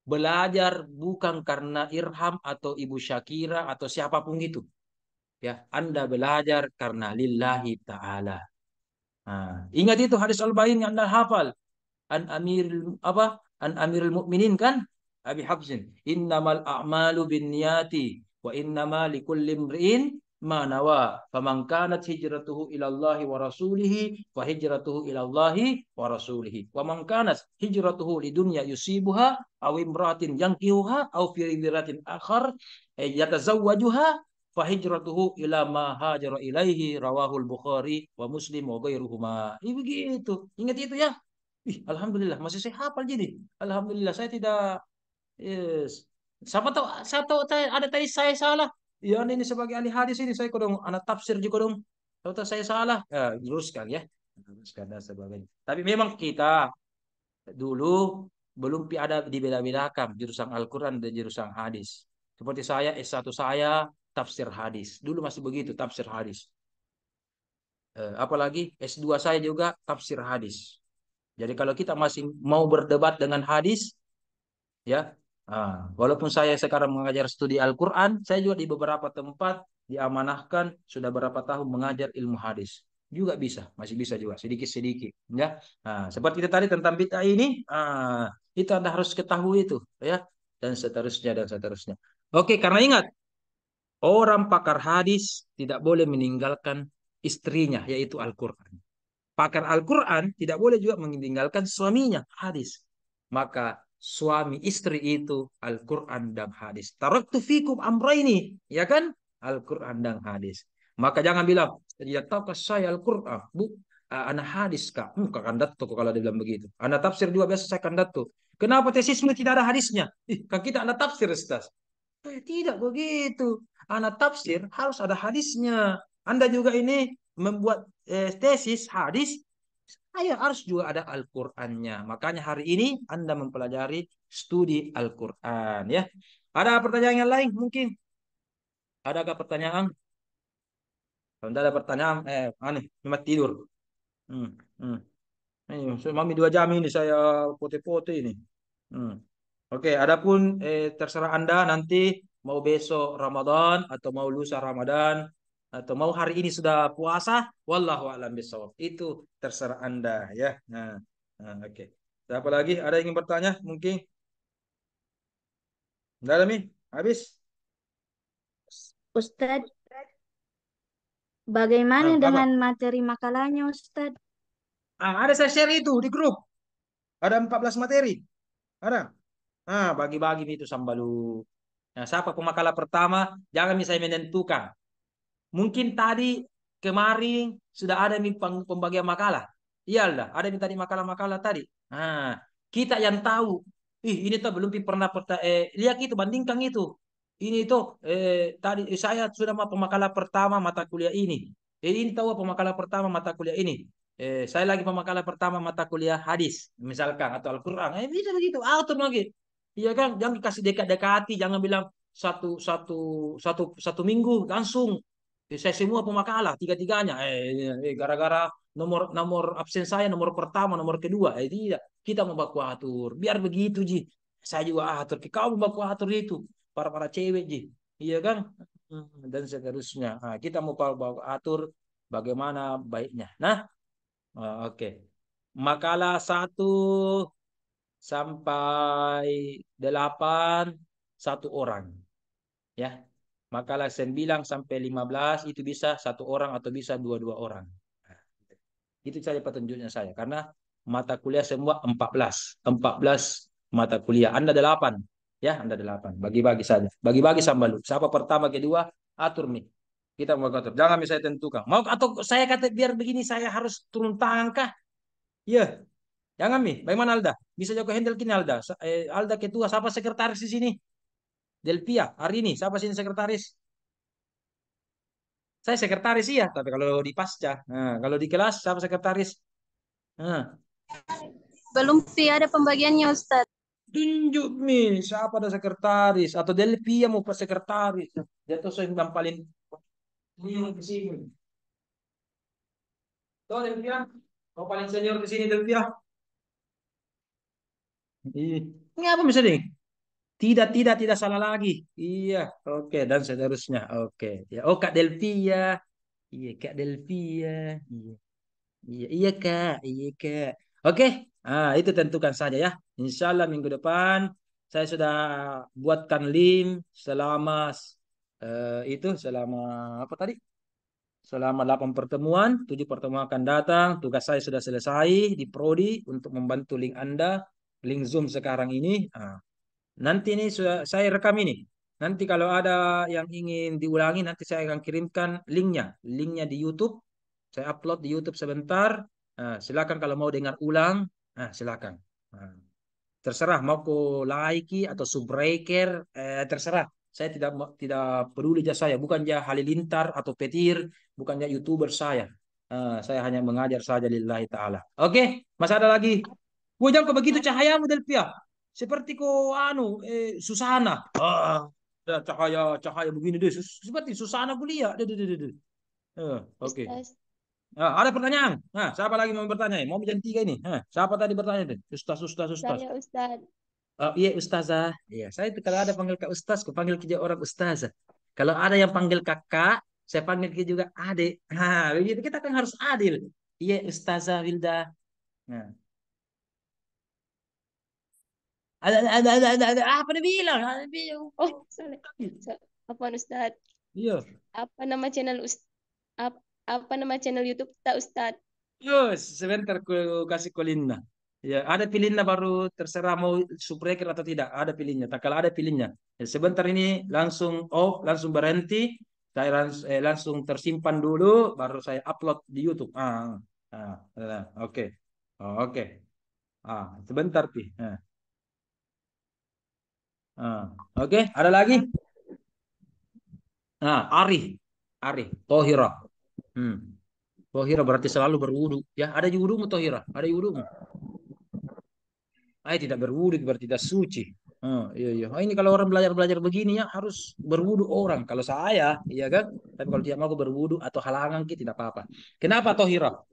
belajar bukan karena Irham atau Ibu Syakira atau siapapun itu. Ya, Anda belajar karena lillahi ta'ala. Ingat itu hadis Al-Bain yang Anda hafal. An Amirul Mukminin kan? Abi Hafsin. Innamal a'malu binniyati wa innama likulli imri'in ma nawa. Faman kanat hijratuhu ila Allahi wa rasulihi fa hijratuhu ila Allahi wa rasulihi. Wa man kanat hijratuhu lidunya yusibuha aw imratin yankihuha aw fi ridiratin akhar yatazawwajuha fa hijratuhu ila ma hajara ilaihi rawahul Bukhari wa Muslim wa ghairuhuma. Begitu. Ingat itu ya. Alhamdulillah masih saya hafal jadi. Alhamdulillah saya tidak yes. Siapa tahu ada tadi saya salah. Ya ini sebagai ahli hadis ini saya kodong anak tafsir juga dong. Tahu saya salah. Luruskan ya. Luruskan dan sebagainya. Tapi memang kita dulu belum ada dibeda-bedakan jurusan Al-Quran dan jurusan hadis. Seperti saya S1 saya tafsir hadis. Dulu masih begitu tafsir hadis. Apalagi S2 saya juga tafsir hadis. Jadi kalau kita masih mau berdebat dengan hadis, ya, walaupun saya sekarang mengajar studi Al-Quran, saya juga di beberapa tempat diamanahkan sudah berapa tahun mengajar ilmu hadis. Juga bisa, masih bisa juga sedikit-sedikit, ya. Seperti itu tadi tentang bid'ah ini, itu Anda harus ketahui itu, ya, dan seterusnya dan seterusnya. Oke, karena ingat orang pakar hadis tidak boleh meninggalkan istrinya, yaitu Al-Quran. Pakar Al-Quran tidak boleh juga meninggalkan suaminya, hadis. Maka suami istri itu Al-Quran dan hadis. Taraktu fikum amraini, ya kan? Al-Quran dan hadis. Maka jangan bilang, tidak tahukah saya Al-Quran? Anak hadis kak. Kandat tuh kalau dia bilang begitu. Anak tafsir juga biasa saya kandat tuh. Kenapa tesismu tidak ada hadisnya? Kan kita anak tafsir, Ustaz. Tidak begitu. Anak tafsir harus ada hadisnya. Anda juga ini membuat tesis hadis, saya harus juga ada Al-Qur'annya. Makanya hari ini Anda mempelajari studi Al-Qur'an ya. Ada pertanyaan yang lain mungkin? Adakah pertanyaan? Kalau tidak ada pertanyaan, aneh, cuma tidur. Hmm, hmm. Mami 2 jam ini saya foto-foto ini. Hmm. Oke, adapun terserah Anda nanti mau besok Ramadan atau mau lusa Ramadan atau mau hari ini sudah puasa, wallahu a'lam bishawab. Itu terserah Anda ya. Oke. Siapa lagi? Ada yang ingin bertanya? Mungkin. Enggak ada, Mi? Habis? Ustadz, bagaimana Apa? dengan materi makalahnya, Ustadz? Ada saya share itu di grup. Ada 14 materi. Ada. Bagi-bagi itu sambalu. Nah, siapa pemakalah pertama? Jangan misalnya menentukan. Mungkin tadi kemarin sudah ada pembagian makalah. Iya lah, ada yang tadi makalah-makalah tadi. Nah, kita yang tahu. Ini tuh belum pernah lihat itu, bandingkan itu. Ini itu tadi saya sudah mau pemakalah pertama mata kuliah ini. Ini tahu pemakalah pertama mata kuliah ini. Saya lagi pemakalah pertama mata kuliah hadis, misalkan atau Al-Qur'an. Bisa begitu, auto lagi. Iya kan, jangan kasih dekat-dekati, jangan bilang satu satu satu minggu langsung saya semua pemakalah tiga-tiganya gara-gara nomor nomor absen saya nomor pertama nomor kedua tidak kita mau baku atur biar begitu Ji saya juga atur kau mau baku atur itu para cewek Ji iya kan. Dan seterusnya kita mau baku atur bagaimana baiknya nah oke. Makalah 1 sampai 8 1 orang ya. Makalah 9 sampai 15 itu bisa 1 orang atau bisa dua orang. Nah, itu saja petunjuknya saya. Karena mata kuliah semua 14 mata kuliah. Anda 8. Ya, Anda 8. Bagi-bagi saja. Bagi-bagi sambalu. Siapa pertama, kedua, atur nih. Kita mau atur. Jangan misalnya tentukan. Mau atau saya kata biar begini saya harus turun tangan kah? Iya. Jangan nih. Bagaimana Alda? Bisa jago handle kini Alda. Alda ketua. Siapa sekretaris di sini? Delpia. Hari ini. Siapa sini sekretaris? Saya sekretaris iya, tapi kalau di pasca, kalau di kelas siapa sekretaris? Nah, Belum ada pembagiannya Ustadz. tunjuk nih siapa ada sekretaris atau Delphi yang mau sekretaris. Jatuh saya yang paling senior di sini. Tuh Delphi, kau paling senior di sini Delphi. Ini apa misalnya? Tidak salah lagi. Iya, oke dan seterusnya. Oke, ya. Oh Kak Delpia, iya Kak Delpia, iya. Iya, iya Kak, iya Kak. Oke, itu tentukan saja ya. Insya Allah minggu depan saya sudah buatkan link selama selama apa tadi? Selama 8 pertemuan, 7 pertemuan akan datang. Tugas saya sudah selesai di Prodi untuk membantu link Anda, link Zoom sekarang ini. Nanti ini sudah saya rekam ini. Nanti kalau ada yang ingin diulangi, nanti saya akan kirimkan linknya. Linknya di YouTube. Saya upload di YouTube sebentar. Silakan kalau mau dengar ulang. Silakan. Nah, terserah mau ku like atau subbreaker, terserah. Saya tidak peduli jasa saya. Bukan dia halilintar atau petir. Bukan dia YouTuber saya. Saya hanya mengajar saja lillahi ta'ala. Oke, masih ada lagi. Jangan kok begitu cahayamu Delpia. Seperti ko anu Susana. Ada cahaya begini deh. Seperti Susana kuliah. Oke. Ustaz. Ada pertanyaan? Siapa lagi mau bertanya? Mau jam 3 ini. Siapa tadi bertanya? Ustaz. Saya Ustaz. Iya Ustazah. Iya, saya itu kalau ada panggil Kak Ustaz, aku panggil dia orang Ustazah. Kalau ada yang panggil Kakak, saya panggil dia juga adik. Begitu kita kan harus adil. Iya Ustazah Wilda. Nah. Ada apa dia bilang? Oh, sorry. Apa Ustaz? Iya. Apa nama channel apa nama channel YouTube tak Ustaz? Yo, sebentar ku kasih Kolinna. Ya, ada pilihnya baru terserah mau subbreaker atau tidak. Ada pilihnya. Tak kalau ada pilihnya. Ya, sebentar ini langsung off, langsung berhenti. Saya langsung tersimpan dulu, baru saya upload di YouTube. Oke. Oke. Sebentar, Pi. Oke, ada lagi? Ari, Tohira. Hmm. Tohira berarti selalu berwudu. Ya, ada wudumu Tohira. Ada wudumu. Tidak berwudu berarti tidak suci. Oh, iya iya. Oh, ini kalau orang belajar-belajar begini ya harus berwudu orang. Kalau saya, iya kan. Tapi kalau tidak mau berwudu atau halangan kita tidak apa-apa. Kenapa tohira?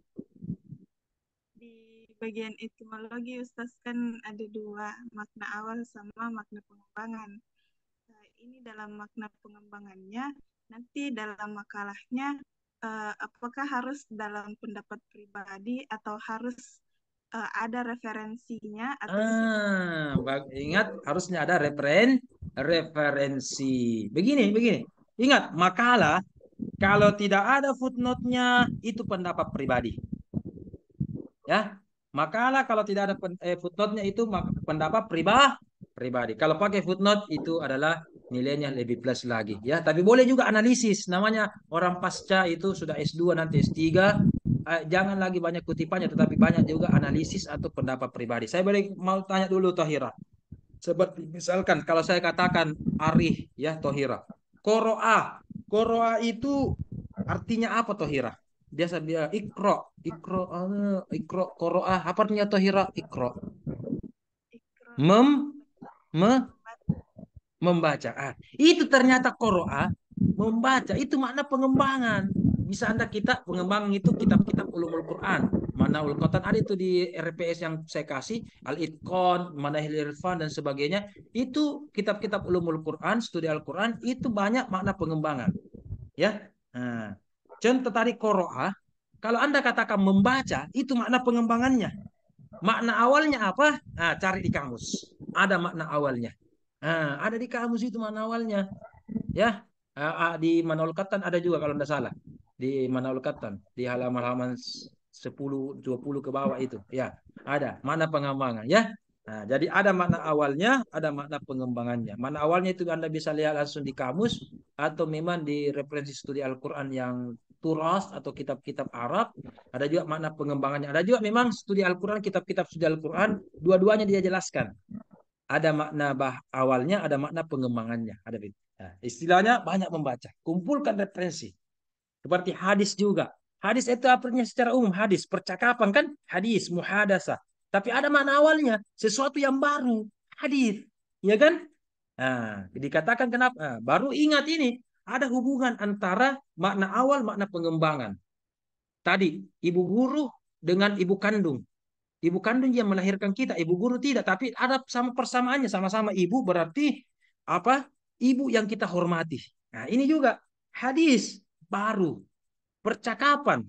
Di bagian etimologi Ustaz kan ada dua, makna awal sama makna pengembangan. Nah, ini dalam makna pengembangannya, nanti dalam makalahnya apakah harus dalam pendapat pribadi atau harus ada referensinya atau bisa Ingat harusnya ada referensi. Begini. Ingat, makalah kalau tidak ada footnote-nya itu pendapat pribadi. Ya, makalah kalau tidak ada footnote-nya itu pendapat pribadi. Kalau pakai footnote itu adalah nilainya lebih plus lagi. Ya, tapi boleh juga analisis. Namanya orang pasca itu sudah S2 nanti S3. Jangan lagi banyak kutipannya, tetapi banyak juga analisis atau pendapat pribadi. Saya boleh mau tanya dulu Tahira. Seperti misalkan kalau saya katakan Arih ya Tohira. Koroa. Koroa itu artinya apa Tohira? Biasa dia ikro koroa. Apa artinya Tohira? Ikro. ikro Mem membaca. Itu ternyata koroa membaca itu makna pengembangan. Bisa Anda kita pengembangan itu kitab-kitab ulumul Quran. Mana ulul Quran ada itu di RPS yang saya kasih, Al-Itqan, Manahil Irfan dan sebagainya. Itu kitab-kitab ulumul Quran, studi Al-Quran itu banyak makna pengembangan. Ya. Nah, contoh tadi koroa, kalau Anda katakan membaca, itu makna pengembangannya. Makna awalnya apa? Nah, cari di kamus. Ada makna awalnya. Nah, ada di kamus itu makna awalnya. Ya, di Manaul Katan ada juga kalau tidak salah. Di Manaul Katan, di halaman-halaman 10, 20 ke bawah itu. Ya, ada makna pengembangan. Ya, nah, jadi ada makna awalnya, ada makna pengembangannya. Makna awalnya itu Anda bisa lihat langsung di kamus atau memang di referensi studi Al-Quran yang turas atau kitab-kitab Arab. Ada juga makna pengembangannya. Ada juga memang studi Al-Quran, kitab-kitab studi Al-Quran, dua-duanya dia jelaskan. Ada makna awalnya, ada makna pengembangannya. Ada nah, istilahnya banyak membaca. Kumpulkan referensi. Seperti hadis juga. Hadis itu artinya secara umum hadis, percakapan kan hadis, muhadasah. Tapi ada makna awalnya, sesuatu yang baru, hadis. Ya kan? Nah, dikatakan kenapa? Nah, baru ingat ini, ada hubungan antara makna awal, makna pengembangan. Tadi, ibu guru dengan ibu kandung. Ibu kandung yang melahirkan kita, ibu guru tidak, tapi ada sama persamaannya, sama-sama ibu berarti apa? Ibu yang kita hormati. Nah, ini juga hadis baru, percakapan,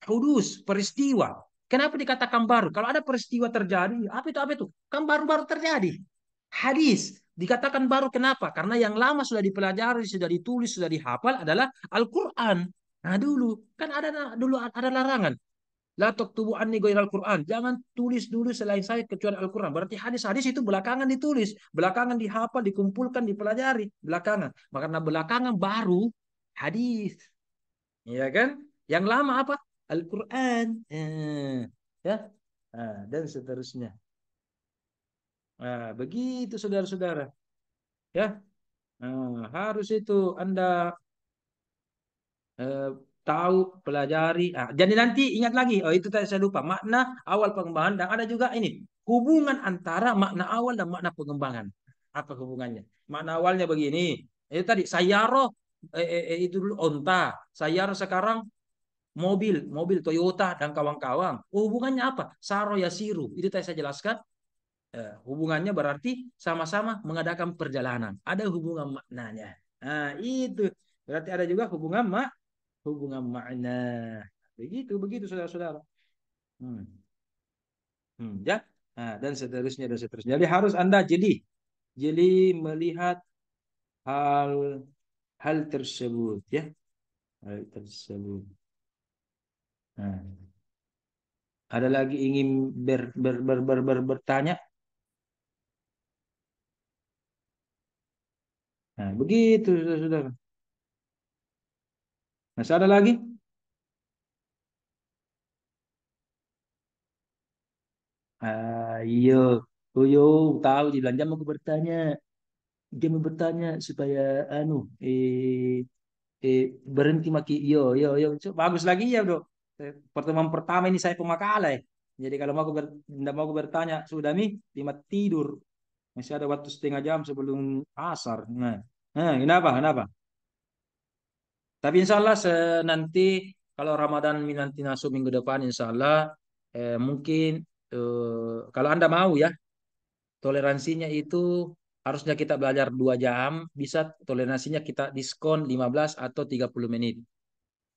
hudus, peristiwa. Kenapa dikatakan baru? Kalau ada peristiwa terjadi, apa itu? Apa itu? Kan baru-baru terjadi. Hadis dikatakan baru kenapa? Karena yang lama sudah dipelajari, sudah ditulis, sudah dihafal adalah Al-Quran. Nah dulu kan ada larangan. La taktubu anni ghairal Quran. Jangan tulis dulu selain saya kecuali Al-Quran. Berarti hadis-hadis itu belakangan ditulis, belakangan dihafal, dikumpulkan, dipelajari, belakangan. Karena belakangan baru hadis. Ya kan? Yang lama apa? Al-Quran. Ya. Dan seterusnya. Begitu saudara-saudara. Ya. Harus itu Anda eh, tahu, pelajari. Jadi nanti ingat lagi, oh itu tadi saya lupa, makna awal pengembangan dan ada juga ini hubungan antara makna awal dan makna pengembangan. Apa hubungannya? Makna awalnya begini. Itu tadi sayaroh itu dulu onta. Sayaroh sekarang mobil Toyota dan kawan-kawan. Hubungannya apa? Saro yasiru. Itu tadi saya jelaskan. Hubungannya berarti sama-sama mengadakan perjalanan. Ada hubungan maknanya. Nah, itu berarti ada juga hubungan makna. Begitu, begitu saudara-saudara. Hmm. Ya. Nah, dan seterusnya dan seterusnya. Jadi harus Anda jeli melihat hal hal tersebut ya. Hal tersebut. Nah, ada lagi ingin bertanya? Nah, begitu saudara-saudara. Masih ada lagi? Iya. Oh, yo, tahu di belanja mau bertanya. Dia mau bertanya supaya anu berhenti maki yo bagus lagi ya bro. Pertemuan pertama ini saya pemakalah ya. Jadi kalau mau mau bertanya sudah nih lima tidur Masih ada waktu setengah jam sebelum asar. Kenapa? Kenapa? Tapi insya Allah nanti kalau Ramadan nanti masuk minggu depan, insya Allah mungkin kalau Anda mau ya, toleransinya itu harusnya kita belajar 2 jam, bisa toleransinya kita diskon 15 atau 30 menit.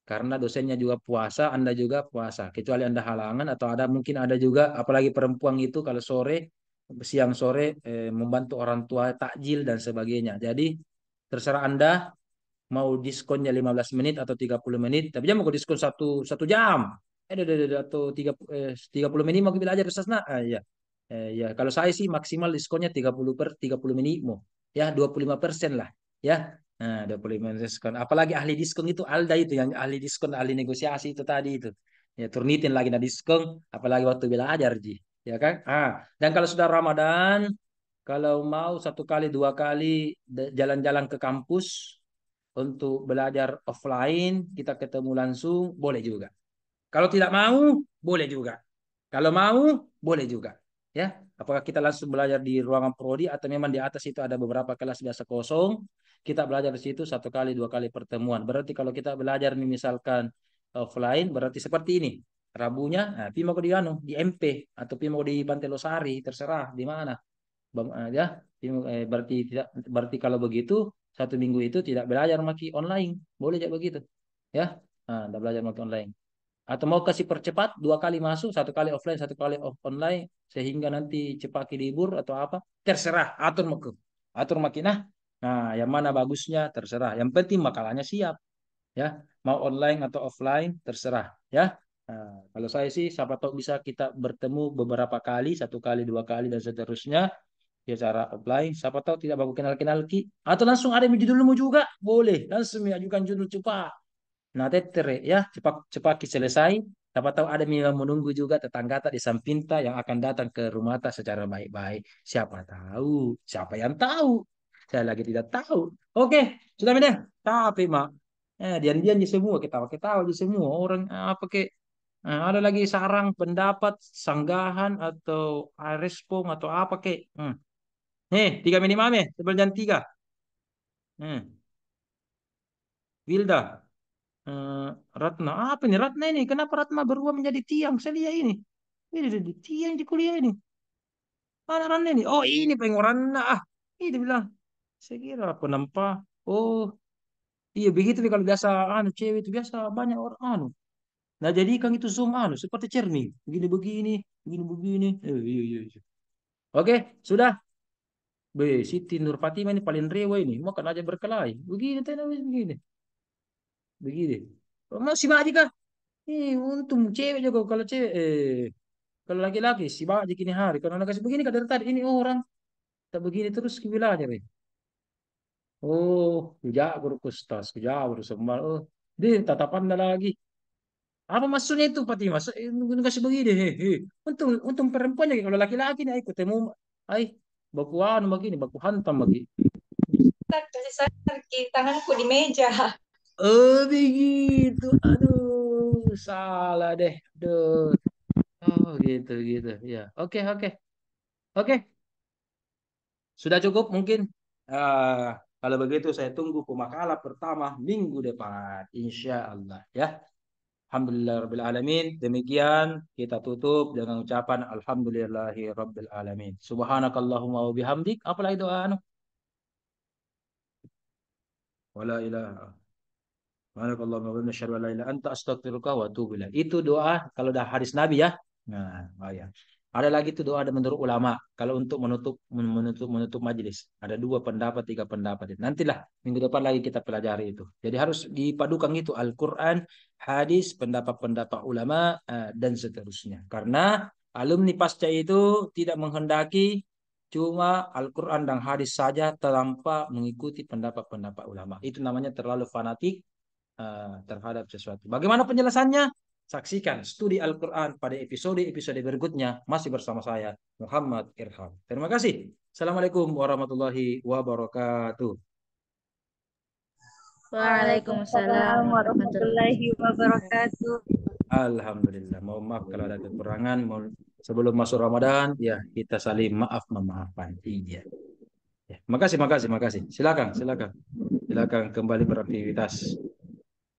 Karena dosennya juga puasa, Anda juga puasa. Kecuali Anda halangan atau ada mungkin ada juga, apalagi perempuan itu kalau sore, siang sore membantu orang tua takjil dan sebagainya. Jadi terserah Anda mau diskonnya 15 menit atau 30 menit, tapi jangan mau diskon satu jam. Atau 30 menit mau belajar Ustaz nak. Ya. Ya, kalau saya sih maksimal diskonnya 30 menit mau. Ya, 25% lah. Ya. Nah, 25 diskon. Apalagi ahli diskon itu Alda itu yang ahli diskon, ahli negosiasi itu tadi itu. Ya, turnitin lagi nah diskon, apalagi waktu belajar Ji. Ya kan? Dan kalau sudah Ramadan, kalau mau 1 kali 2 kali jalan-jalan ke kampus untuk belajar offline, kita ketemu langsung, boleh juga. Kalau tidak mau, boleh juga. Kalau mau, boleh juga. Ya, apakah kita langsung belajar di ruangan prodi atau memang di atas itu ada beberapa kelas biasa kosong, kita belajar di situ 1 kali 2 kali pertemuan. Berarti kalau kita belajar nih misalkan offline, berarti seperti ini. Rabunya, pi mau di di MP atau pi mau di Pantai Losari, terserah di mana. Ya, berarti tidak, berarti kalau begitu 1 minggu itu tidak belajar maki online, boleh aja begitu, ya. Tidak belajar maki online. Atau mau kasih percepat 2 kali masuk, 1 kali offline, 1 kali online, sehingga nanti cepat libur atau apa, terserah, atur maku, atur makinah. Nah, yang mana bagusnya terserah. Yang penting makalahnya siap, ya. Mau online atau offline terserah, ya. Kalau saya sih, siapa tahu bisa kita bertemu beberapa kali, 1 kali 2 kali dan seterusnya. Ya cara apply, siapa tahu tidak baku kenal-kenal ki. Atau langsung ada yang judulmu juga, boleh. Langsung mengajukan judul cepat. Nah, tetere ya, cepat selesai. Siapa tahu ada yang menunggu juga tetangga tak di samping ta yang akan datang ke rumah ta secara baik-baik. Siapa tahu, siapa yang tahu. Saya lagi tidak tahu. Oke, sudah meneh. Tapi mak, dian-dian di semua, ketawa-ketawa di semua orang apa ke. Ada lagi sarang pendapat, sanggahan atau respon atau apa ke. Nih, 3 menit mame, sebelum jam 3. Hmm. Wilda, eh, Ratna, apa ini Ratna ini? Kenapa Ratna berubah menjadi tiang? Saya lihat ini. Ini tiang di kuliah ini. Mana Ratna ini? Oh, ini pengorangnya. Ini bilang. Saya kira penampak. Oh, iya begitu nih kalau biasa cewek itu biasa banyak orang Nah, jadi kan itu zoom seperti cermin. Begini-begini, begini-begini. Iya, iya, iya. Oke, sudah. Siti Nur Fatimah ini paling rewa ini. Makan aja berkelahi. Begini, begini. Begini. Masih banyak kah? Untung cewek juga kalau cewek kalau laki-laki si banyak kini hari. Kalau anak kasih begini kan dari tadi ini orang tak begini terus ke wilayah nih. Oh, kujak guru kustas, kujak guru sembal. Oh, deh tatapan dah lagi. Apa maksudnya itu Pati? Mas, kasih begini. Untung perempuan ya kalau laki-laki nih ikut temu, ay, bakuan begini, baku hantam bagi. Tak kasih sakit tanganku di meja. Oh begitu, aduh, salah deh, aduh. Oh gitu gitu, ya. Oke oke oke. Sudah cukup mungkin. Kalau begitu saya tunggu pemakalan pertama minggu depan. Insya Allah ya. Alhamdulillahirrahmanirrahim. Demikian kita tutup dengan ucapan Alhamdulillahirrahmanirrahim. Subhanakallahumma wa bihamdik. Apalagi doa anu? Wala ilaha. Subhanakallahumma wa bihamdika asyhadu an la ilaha illa anta astaghfiruka wa atubu ilaik. Itu doa kalau dah hadis Nabi ya. Nah, ya. Ada lagi tuh doa ada menurut ulama kalau untuk menutup majelis. Ada 2 pendapat, 3 pendapat. Nantilah minggu depan lagi kita pelajari itu. Jadi harus dipadukan itu Al-Qur'an, hadis, pendapat-pendapat ulama dan seterusnya. Karena alumni pasca itu tidak menghendaki cuma Al-Qur'an dan hadis saja tanpa mengikuti pendapat-pendapat ulama. Itu namanya terlalu fanatik terhadap sesuatu. Bagaimana penjelasannya? Saksikan studi Al-Quran pada episode-episode berikutnya. Masih bersama saya, Muhammad Irham. Terima kasih. Assalamualaikum warahmatullahi wabarakatuh. Waalaikumsalam Waalaikumsalam warahmatullahi warahmatullahi wabarakatuh. Alhamdulillah. Mohon maaf kalau ada kekurangan. Mohon Sebelum masuk Ramadan, ya kita saling maaf memaafkan. Iya. Ya. Makasih, makasih, makasih. Silakan, silakan. Silakan kembali beraktivitas.